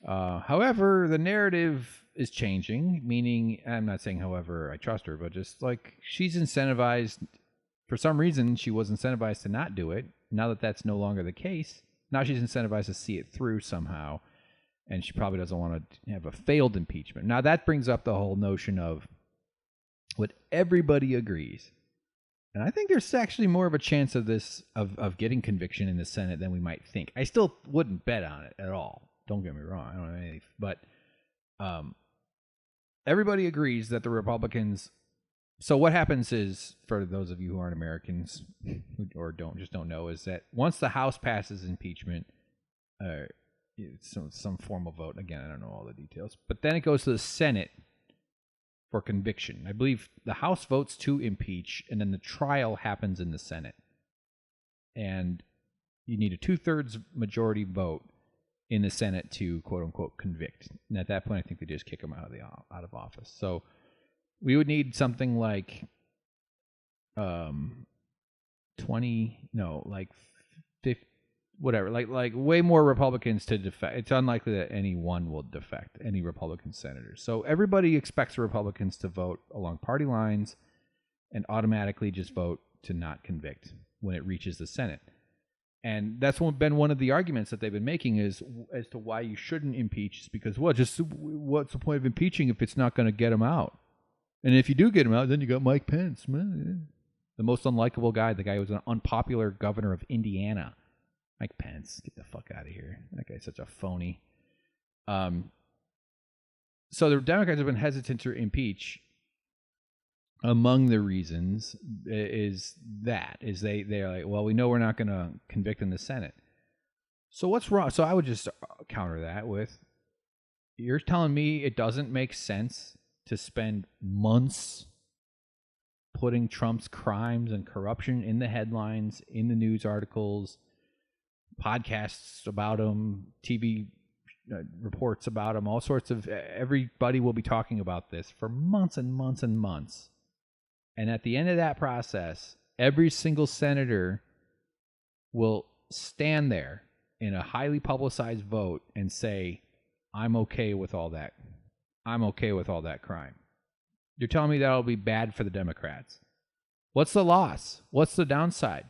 However, the narrative is changing, meaning, I'm not saying however I trust her, but just like she's incentivized, for some reason she was incentivized to not do it. Now that that's no longer the case, now she's incentivized to see it through somehow, and she probably doesn't want to have a failed impeachment. Now that brings up the whole notion of what everybody agrees. And I think there's actually more of a chance of this, of getting conviction in the Senate than we might think. I still wouldn't bet on it at all. Don't get me wrong. I don't know anything. But everybody agrees that the Republicans... So what happens is, for those of you who aren't Americans or don't know, is that once the House passes impeachment, some formal vote, again, I don't know all the details, but then it goes to the Senate for conviction. I believe the House votes to impeach, and then the trial happens in the Senate. And you need a 2/3 majority vote in the Senate to quote-unquote convict. And at that point, I think they just kick them out of office. So we would need something like 50, whatever, like way more Republicans to defect. It's unlikely that any one will defect, any Republican senators. So everybody expects the Republicans to vote along party lines and automatically just vote to not convict when it reaches the Senate. And that's been one of the arguments that they've been making is as to why you shouldn't impeach, is because, well, just what's the point of impeaching if it's not going to get him out? And if you do get him out, then you got Mike Pence, man. The most unlikable guy, the guy who was an unpopular governor of Indiana. Mike Pence, get the fuck out of here. That guy's such a phony. So the Democrats have been hesitant to impeach. Among the reasons is they're like, well, we know we're not going to convict in the Senate. So what's wrong? So I would just counter that with, you're telling me it doesn't make sense to spend months putting Trump's crimes and corruption in the headlines, in the news articles, podcasts about him, TV reports about him, all sorts of, everybody will be talking about this for months and months and months. And at the end of that process, every single senator will stand there in a highly publicized vote and say, I'm okay with all that. I'm okay with all that crime. You're telling me that'll be bad for the Democrats. What's the loss? What's the downside?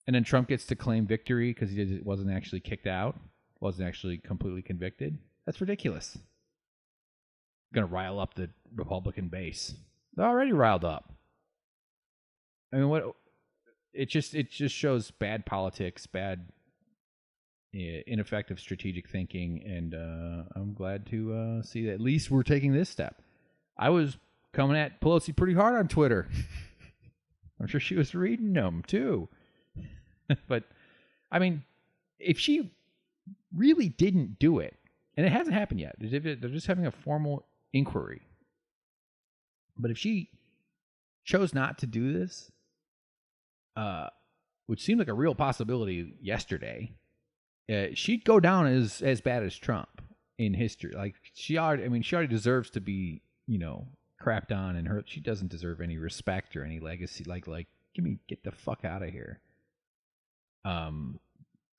And then Trump gets to claim victory because he wasn't actually kicked out, wasn't actually completely convicted. That's ridiculous. Going to rile up the Republican base. They're already riled up. I mean, it just shows bad politics, bad ineffective strategic thinking, and I'm glad to see that at least we're taking this step. I was coming at Pelosi pretty hard on Twitter. I'm sure she was reading them too. But I mean, if she really didn't do it, and it hasn't happened yet, they're just having a formal inquiry. But if she chose not to do this, which seemed like a real possibility yesterday, she'd go down as bad as Trump in history. Like she already deserves to be, crapped on, and she doesn't deserve any respect or any legacy. Like get the fuck out of here.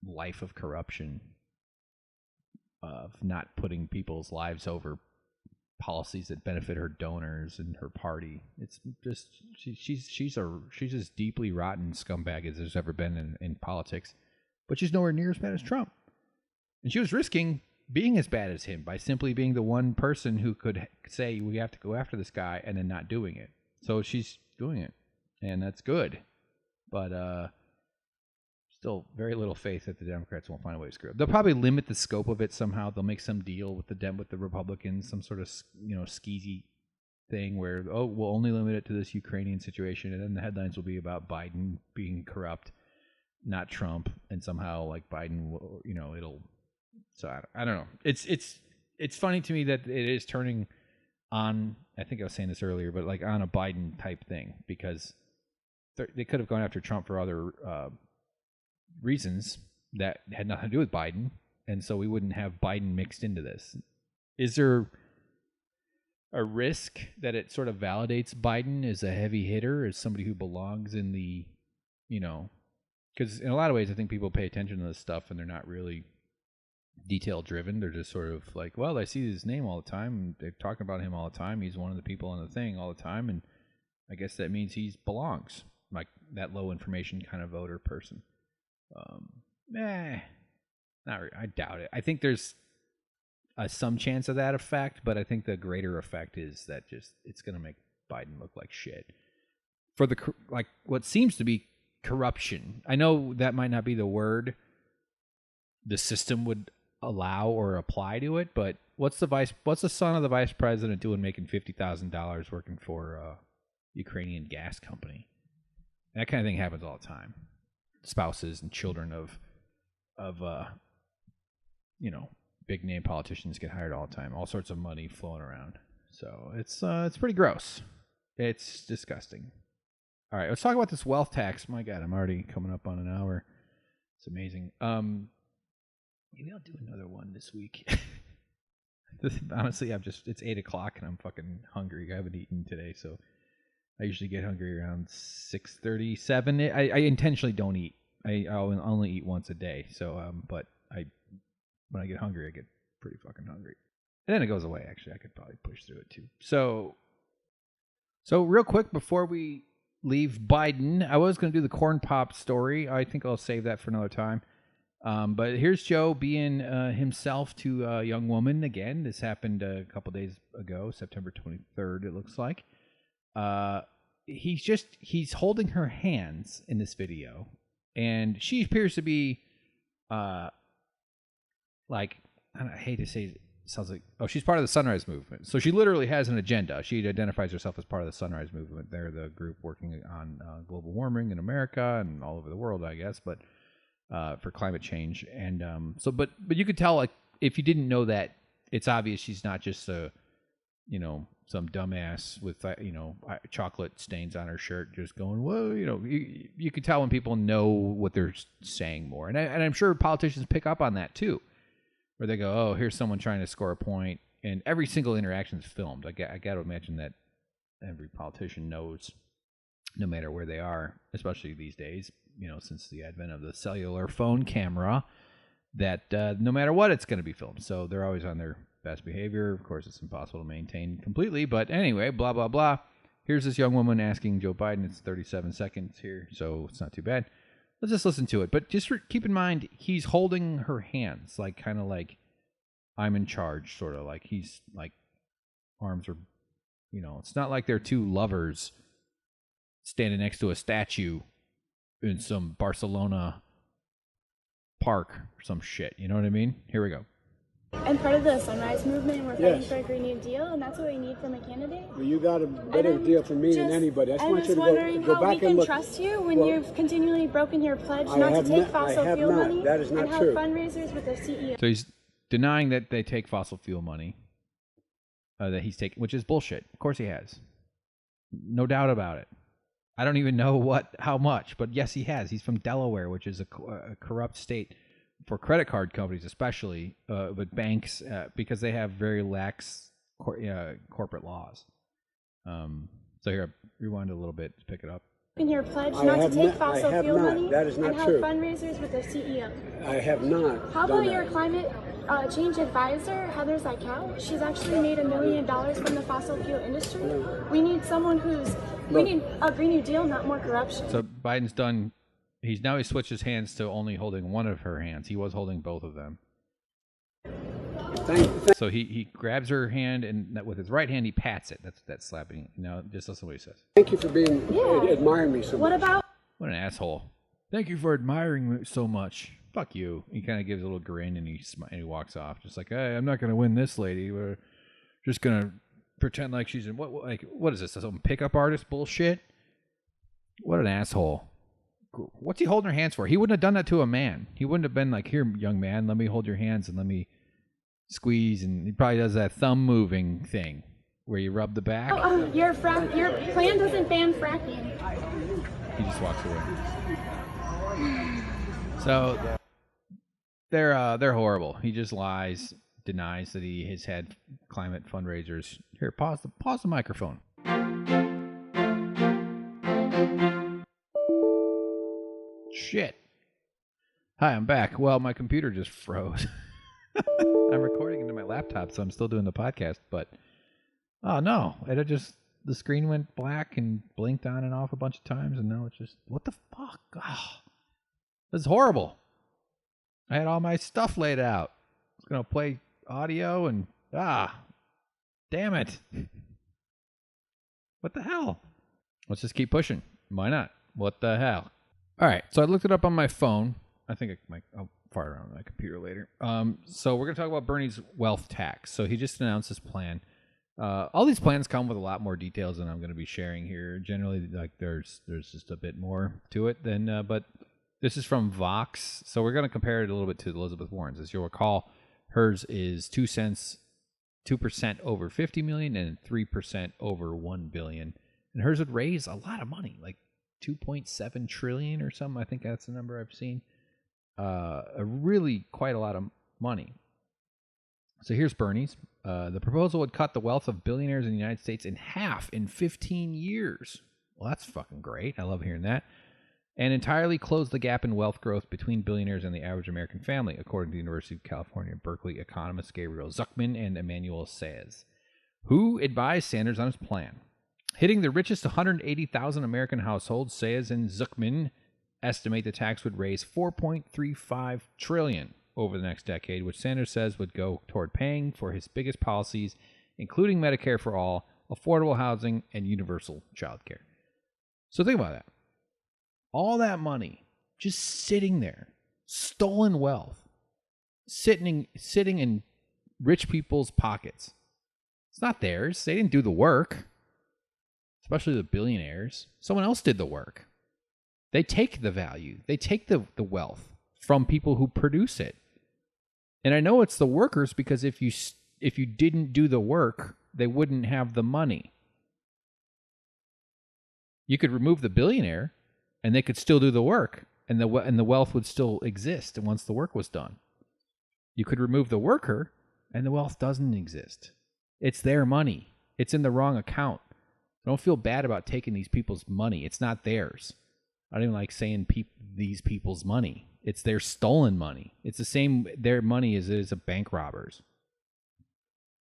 Life of corruption, of not putting people's lives over policies that benefit her donors and her party. It's just she's as deeply rotten scumbag as there's ever been in politics, but she's nowhere near as bad as Trump. And she was risking being as bad as him by simply being the one person who could say we have to go after this guy and then not doing it. So she's doing it, and that's good. But still very little faith that the Democrats won't find a way to screw up. They'll probably limit the scope of it somehow. They'll make some deal with the Republicans, some sort of skeezy thing where we'll only limit it to this Ukrainian situation, and then the headlines will be about Biden being corrupt, not Trump, and somehow like Biden will, it'll. So I don't know. It's funny to me that it is turning on. I think I was saying this earlier, but like on a Biden type thing, because they could have gone after Trump for other reasons that had nothing to do with Biden, and so we wouldn't have Biden mixed into this. Is there a risk that it sort of validates Biden as a heavy hitter, as somebody who belongs in the, because in a lot of ways I think people pay attention to this stuff and they're not really detail driven. They're just sort of like, well, I see his name all the time, and they're talking about him all the time. He's one of the people on the thing all the time, and I guess that means he belongs, like that low information kind of voter person. Not really. I doubt it. I think there's some chance of that effect, but I think the greater effect is that just it's going to make Biden look like shit for what seems to be corruption. I know that might not be the word the system would allow or apply to it, but what's the son of the vice president doing making $50,000 working for a Ukrainian gas company? And that kind of thing happens all the time. Spouses and children of big name politicians get hired all the time. All sorts of money flowing around. So it's pretty gross. It's disgusting. All right, let's talk about this wealth tax. My God, I'm already coming up on an hour. It's amazing. Maybe I'll do another one this week. Honestly, it's 8:00 and I'm fucking hungry. I haven't eaten today, so I usually get hungry around 6:30, 7. I intentionally don't eat. I'll only eat once a day. So, but when I get hungry, I get pretty fucking hungry, and then it goes away. Actually, I could probably push through it too. So real quick before we leave Biden, I was going to do the corn pop story. I think I'll save that for another time. But here's Joe being himself to a young woman again. This happened a couple days ago, September 23rd. It looks like. He's holding her hands in this video, and she appears to be, I hate to say it, sounds like, she's part of the Sunrise Movement. So she literally has an agenda. She identifies herself as part of the Sunrise Movement. They're the group working on global warming in America and all over the world, I guess, but for climate change. And but you could tell, like, if you didn't know that, it's obvious she's not just some dumbass with chocolate stains on her shirt just going, whoa, you could tell when people know what they're saying more. And I'm sure politicians pick up on that too, where they go, oh, here's someone trying to score a point, and every single interaction is filmed. I got to imagine that every politician knows, no matter where they are, especially these days, since the advent of the cellular phone camera, that no matter what, it's going to be filmed. So they're always on their best behavior. Of course, it's impossible to maintain completely, but anyway, blah, blah, blah. Here's this young woman asking Joe Biden. It's 37 seconds here, so it's not too bad. Let's just listen to it. But just keep in mind, he's holding her hands, kind of like I'm in charge, sort of like he's like arms are, it's not like they're two lovers standing next to a statue in some Barcelona park or some shit. You know what I mean? Here we go. And part of the Sunrise Movement, we're fighting for a Green New Deal, and that's what we need from a candidate. Well, you got a better deal for me than anybody. I just want you to go back and look. how we can trust you when you've continually broken your pledge not to take fossil fuel money. That is not and true. And held fundraisers with the CEO. So he's denying that they take fossil fuel money, that he's taking, which is bullshit. Of course he has. No doubt about it. I don't even know how much, but yes, he has. He's from Delaware, which is a corrupt state for credit card companies, especially, but banks, because they have very lax corporate laws. So here, rewind a little bit to pick it up. In your pledge not to take fossil fuel money. That is not and true. held fundraisers with the CEO. I have not. How about your climate change advisor, Heather Zykow? She's actually made $1 million from the fossil fuel industry. We need someone we need a Green New Deal, not more corruption. So Biden's done. He switched his hands to only holding one of her hands. He was holding both of them. So he grabs her hand, and with his right hand he pats it. That's slapping. Just listen to what he says. Thank you for admiring me so much. What about? What an asshole! Thank you for admiring me so much. Fuck you. He kind of gives a little grin and he walks off, just like, hey, I'm not gonna win this lady. We're just gonna pretend like she's in what is this? Some pickup artist bullshit? What an asshole! What's he holding her hands for? He wouldn't have done that to a man. He wouldn't have been like, here, young man, let me hold your hands and let me squeeze. And he probably does that thumb moving thing where you rub the back. Your plan doesn't ban fracking. He just walks away. So they're horrible. He just lies, denies that he has had climate fundraisers. Here, pause the microphone. Shit. Hi, I'm back. Well, my computer just froze. I'm recording into my laptop, so I'm still doing the podcast, but oh no, the screen went black and blinked on and off a bunch of times, and now it's just, what the fuck? Oh, this is horrible. I had all my stuff laid out. I was going to play audio and damn it. What the hell? Let's just keep pushing. Why not? What the hell? All right, so I looked it up on my phone. I think I'll fire around on my computer later. So we're going to talk about Bernie's wealth tax. So he just announced his plan. All these plans come with a lot more details than I'm going to be sharing here. Generally, like there's just a bit more to it than. But this is from Vox, so we're going to compare it a little bit to Elizabeth Warren's. As you'll recall, hers is 2% over 50 million and 3% over 1 billion, and hers would raise a lot of money, like 2.7 trillion or something. I think that's the number I've seen. Really quite a lot of money. So here's Bernie's. The proposal would cut the wealth of billionaires in the United States in half in 15 years. Well, that's fucking great. I love hearing that. And entirely close the gap in wealth growth between billionaires and the average American family, according to the University of California, Berkeley economists Gabriel Zuckman and Emmanuel Saez, who advised Sanders on his plan. Hitting the richest 180,000 American households, Saez and Zuckman estimate the tax would raise $4.35 trillion over the next decade, which Sanders says would go toward paying for his biggest policies, including Medicare for all, affordable housing, and universal child care. So think about that. All that money just sitting there, stolen wealth, sitting in rich people's pockets. It's not theirs. They didn't do the work, especially the billionaires. Someone else did the work. They take the value. They take the wealth from people who produce it. And I know it's the workers because if you didn't do the work, they wouldn't have the money. You could remove the billionaire, and they could still do the work, and the wealth would still exist once the work was done. You could remove the worker, and the wealth doesn't exist. It's their money. It's in the wrong account. Don't feel bad about taking these people's money. It's not theirs. I don't even like saying these people's money. It's their stolen money. It's the same their money as it is a bank robber's.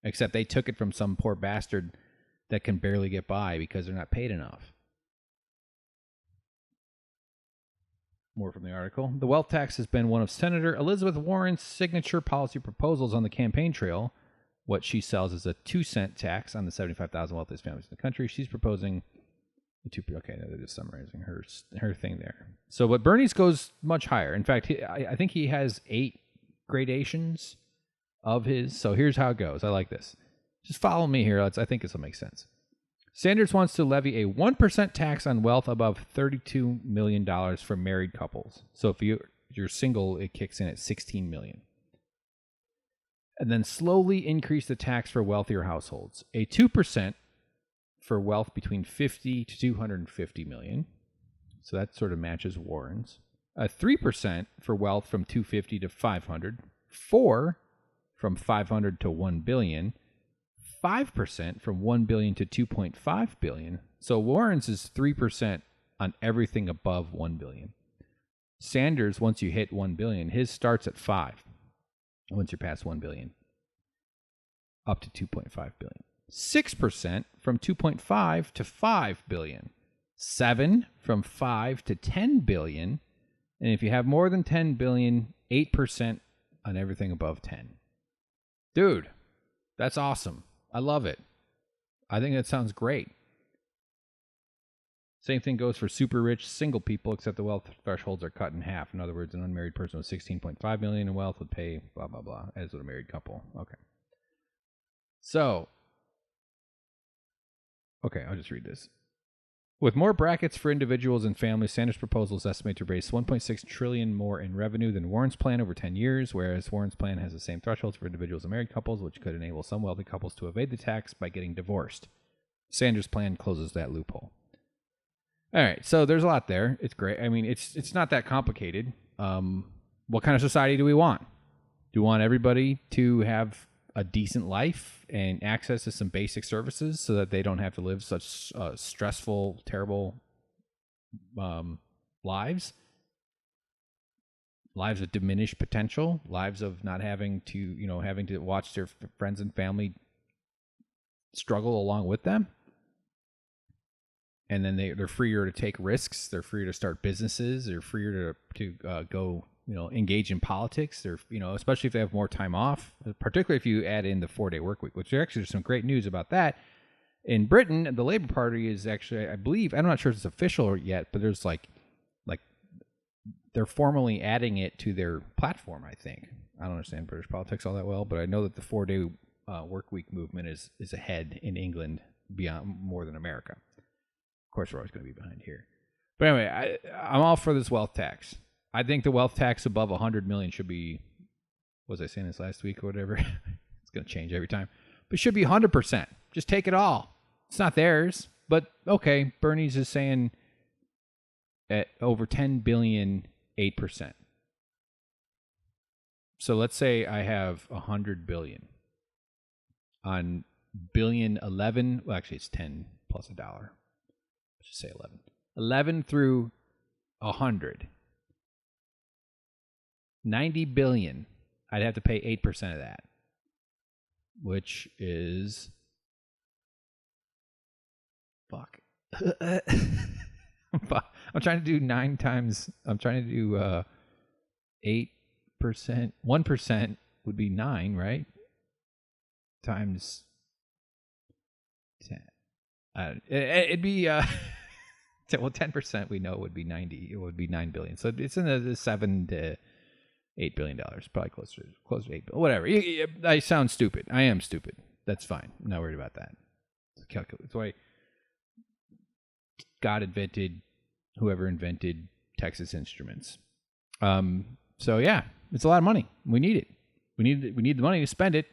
Except they took it from some poor bastard that can barely get by because they're not paid enough. More from the article. The wealth tax has been one of Senator Elizabeth Warren's signature policy proposals on the campaign trail. What she sells is a 2-cent tax on the 75,000 wealthiest families in the country. She's proposing Okay, no, they're just summarizing her thing there. So, but Bernie's goes much higher. In fact, I think he has 8 gradations of his. So here's how it goes. I like this. Just follow me here. I think this will make sense. Sanders wants to levy a 1% tax on wealth above $32 million for married couples. So if you're single, it kicks in at $16 million. And then slowly increase the tax for wealthier households. A 2% for wealth between 50 to 250 million. So that sort of matches Warren's. A 3% for wealth from 250 to 500. 4% from 500 to 1 billion. 5% from 1 billion to 2.5 billion. So Warren's is 3% on everything above 1 billion. Sanders, once you hit 1 billion, his starts at 5. Once you're past 1 billion, up to 2.5 billion. 6% from 2.5 to 5 billion. 7% from 5 to 10 billion. And if you have more than 10 billion, 8% on everything above 10. Dude, that's awesome. I love it. I think that sounds great. Same thing goes for super rich single people, except the wealth thresholds are cut in half. In other words, an unmarried person with 16.5 million in wealth would pay blah, blah, blah, as would a married couple. Okay, I'll just read this. With more brackets for individuals and families, Sanders' proposal is estimated to raise $1.6 trillion more in revenue than Warren's plan over 10 years, whereas Warren's plan has the same thresholds for individuals and married couples, which could enable some wealthy couples to evade the tax by getting divorced. Sanders' plan closes that loophole. All right, so there's a lot there. It's great. I mean, it's not that complicated. What kind of society do we want? Do we want everybody to have a decent life and access to some basic services so that they don't have to live such stressful, terrible lives? Lives of diminished potential, lives of not having to watch their friends and family struggle along with them. And then they're freer to take risks. They're freer to start businesses. They're freer to go, engage in politics. They're, especially if they have more time off, particularly if you add in the 4-day work week, which actually there's some great news about that. In Britain, the Labour Party is actually, I believe, I'm not sure if it's official yet, but there's like they're formally adding it to their platform, I think. I don't understand British politics all that well, but I know that the 4-day work week movement is ahead in England beyond more than America. Of course, we're always going to be behind here. But anyway, I'm all for this wealth tax. I think the wealth tax above 100 million should be, was I saying this last week or whatever? It's going to change every time. But it should be 100%. Just take it all. It's not theirs. But okay, Bernie's is saying at over 10 billion, 8%. So let's say I have 100 billion. On billion 11, well, actually it's 10 plus a dollar. Let's just say 11. 11 through 100. 90 billion. I'd have to pay 8% of that, which is fuck. I'm trying to do 9 times. I'm trying to do 8%. 1% would be 9, right? Times 10. It'd be well, 10% we know would be 90. It would be 9 billion. So it's in the $7 to $8 billion, probably closer to $8 billion. Whatever. I sound stupid. I am stupid. That's fine. I'm not worried about that. It's why God invented whoever invented Texas Instruments. So yeah, it's a lot of money. We need it. We need the money to spend it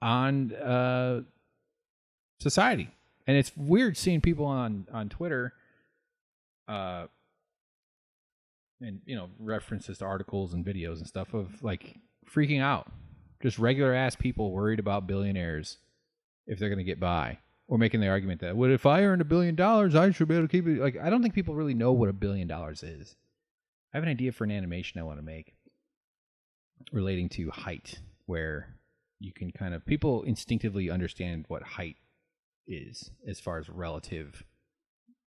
on society. And it's weird seeing people on Twitter and references to articles and videos and stuff of like freaking out. Just regular ass people worried about billionaires if they're going to get by, or making the argument that, well, if I earned $1 billion, I should be able to keep it. Like, I don't think people really know what $1 billion is. I have an idea for an animation I want to make relating to height, where you can kind of, people instinctively understand what height is as far as relative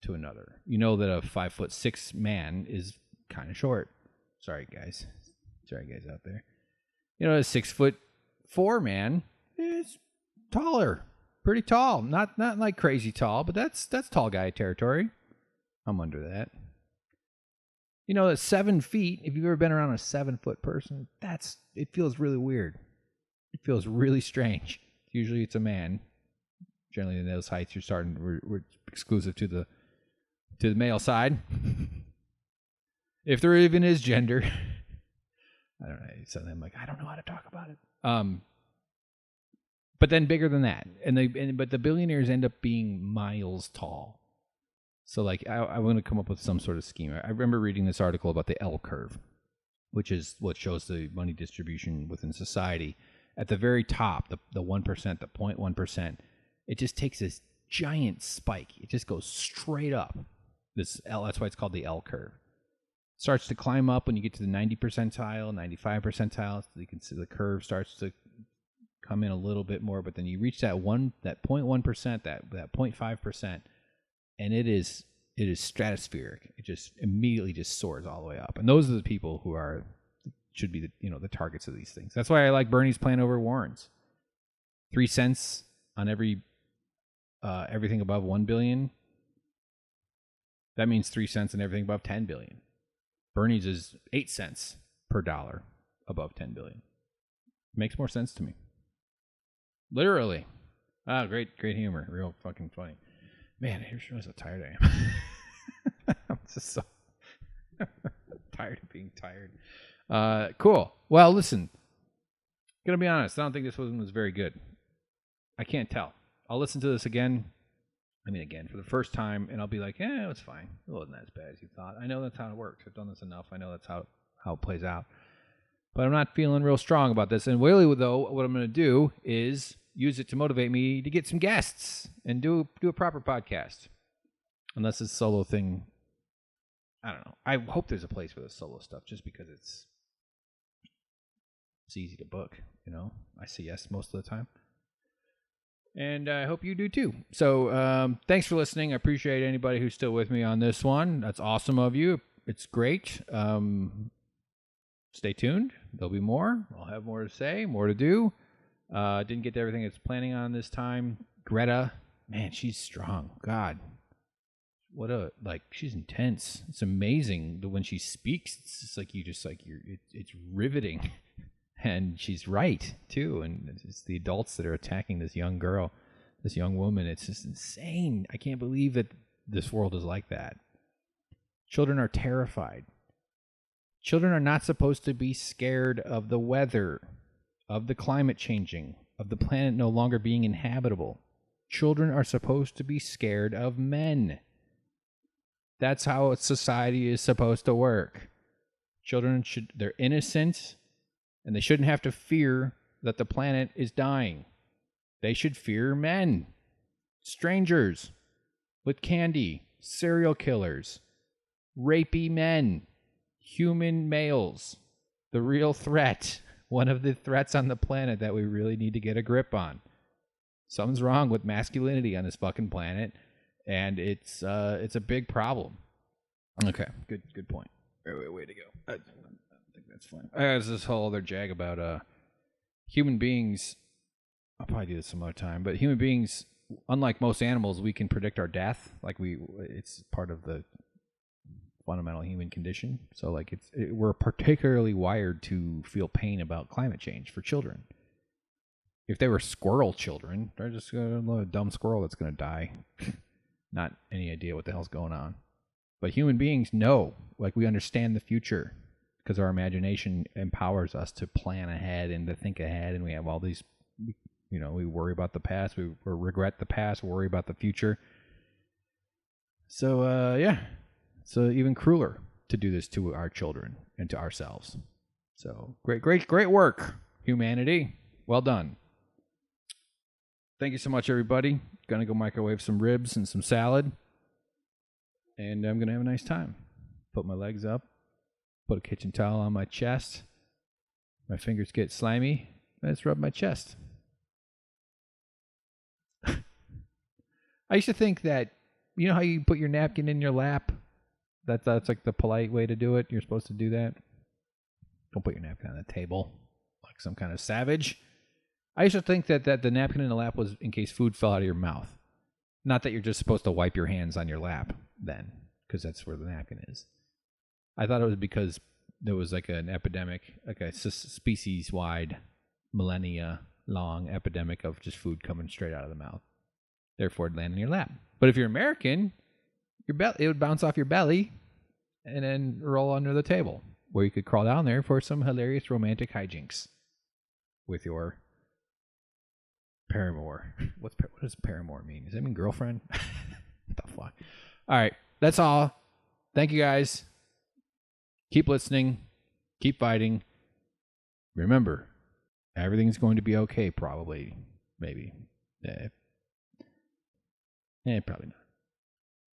to another. You know that a 5'6" man is kind of short. Sorry guys out there. A 6'4" man is taller. Pretty tall. Not like crazy tall, but that's tall guy territory. I'm under that. You know, at 7 feet, if you've ever been around a 7-foot person, it feels really weird. It feels really strange. Usually it's a man. Generally in those heights we're exclusive to the male side. If there even is gender. I don't know. Suddenly I'm like, I don't know how to talk about it. But then bigger than that. But the billionaires end up being miles tall. So like I want to come up with some sort of scheme. I remember reading this article about the L curve, which is what shows the money distribution within society. At the very top, the 1%, the 0.1%, it just takes this giant spike. It just goes straight up. This L, that's why it's called the L curve. Starts to climb up when you get to the 90 percentile, 95 percentile. So you can see the curve starts to come in a little bit more, but then you reach that 0.1%, that 0.5%, and it is stratospheric. It just immediately just soars all the way up. And those are the people who should be the targets of these things. That's why I like Bernie's plan over Warren's. 3 cents on everything above 1 billion. That means 3 cents on everything above 10 billion. Bernie's is 8 cents per dollar above 10 billion. Makes more sense to me. Literally. Ah, great humor. Real fucking funny. Man, I realize how tired I am. I'm just so tired of being tired. Cool. Well, listen. Gonna be honest, I don't think this one was very good. I can't tell. I'll listen to this again for the first time, and I'll be like, it was fine. It wasn't as bad as you thought. I know that's how it works. I've done this enough. I know that's how it plays out. But I'm not feeling real strong about this. And really, though, what I'm going to do is use it to motivate me to get some guests and do a proper podcast. Unless it's a solo thing. I don't know. I hope there's a place for the solo stuff just because it's easy to book, I say yes most of the time. And I hope you do too. So thanks for listening. I appreciate anybody who's still with me on this one. That's awesome of you. It's great. Stay tuned. There'll be more. I'll have more to say, more to do. Didn't get to everything I was planning on this time. Greta, man, she's strong. God, she's intense. It's amazing that when she speaks, it's just like it's riveting. And she's right, too. And it's the adults that are attacking this young girl, this young woman. It's just insane. I can't believe that this world is like that. Children are terrified. Children are not supposed to be scared of the weather, of the climate changing, of the planet no longer being inhabitable. Children are supposed to be scared of men. That's how a society is supposed to work. Children they're innocent. And they shouldn't have to fear that the planet is dying. They should fear men, strangers with candy, serial killers, rapey men, human males, the real threat, one of the threats on the planet that we really need to get a grip on. Something's wrong with masculinity on this fucking planet, and it's a big problem. Okay, good point. Way to go. That's fine. There's this whole other jag about human beings. I'll probably do this some other time, but human beings, unlike most animals, we can predict our death. It's part of the fundamental human condition. So we're particularly wired to feel pain about climate change for children. If they were squirrel children, they're just a dumb squirrel that's going to die. Not any idea what the hell's going on. But human beings know, we understand the future. Because our imagination empowers us to plan ahead and to think ahead, and we have all these, we worry about the past, we regret the past, worry about the future. So, so even crueler to do this to our children and to ourselves. So, great work, humanity. Well done. Thank you so much, everybody. Gonna go microwave some ribs and some salad, and I'm gonna have a nice time. Put my legs up. Put a kitchen towel on my chest. My fingers get slimy. Let's rub my chest. I used to think that, how you put your napkin in your lap? That's like the polite way to do it. You're supposed to do that. Don't put your napkin on the table like some kind of savage. I used to think that the napkin in the lap was in case food fell out of your mouth. Not that you're just supposed to wipe your hands on your lap then, because that's where the napkin is. I thought it was because there was like an epidemic, like a species-wide, millennia-long epidemic of just food coming straight out of the mouth. Therefore, it'd land in your lap. But if you're American, it would bounce off your belly and then roll under the table, where you could crawl down there for some hilarious romantic hijinks with your paramour. What does paramour mean? Does that mean girlfriend? What the fuck? All right, that's all. Thank you guys. Keep listening. Keep fighting. Remember, everything's going to be okay, probably. Maybe. Probably not.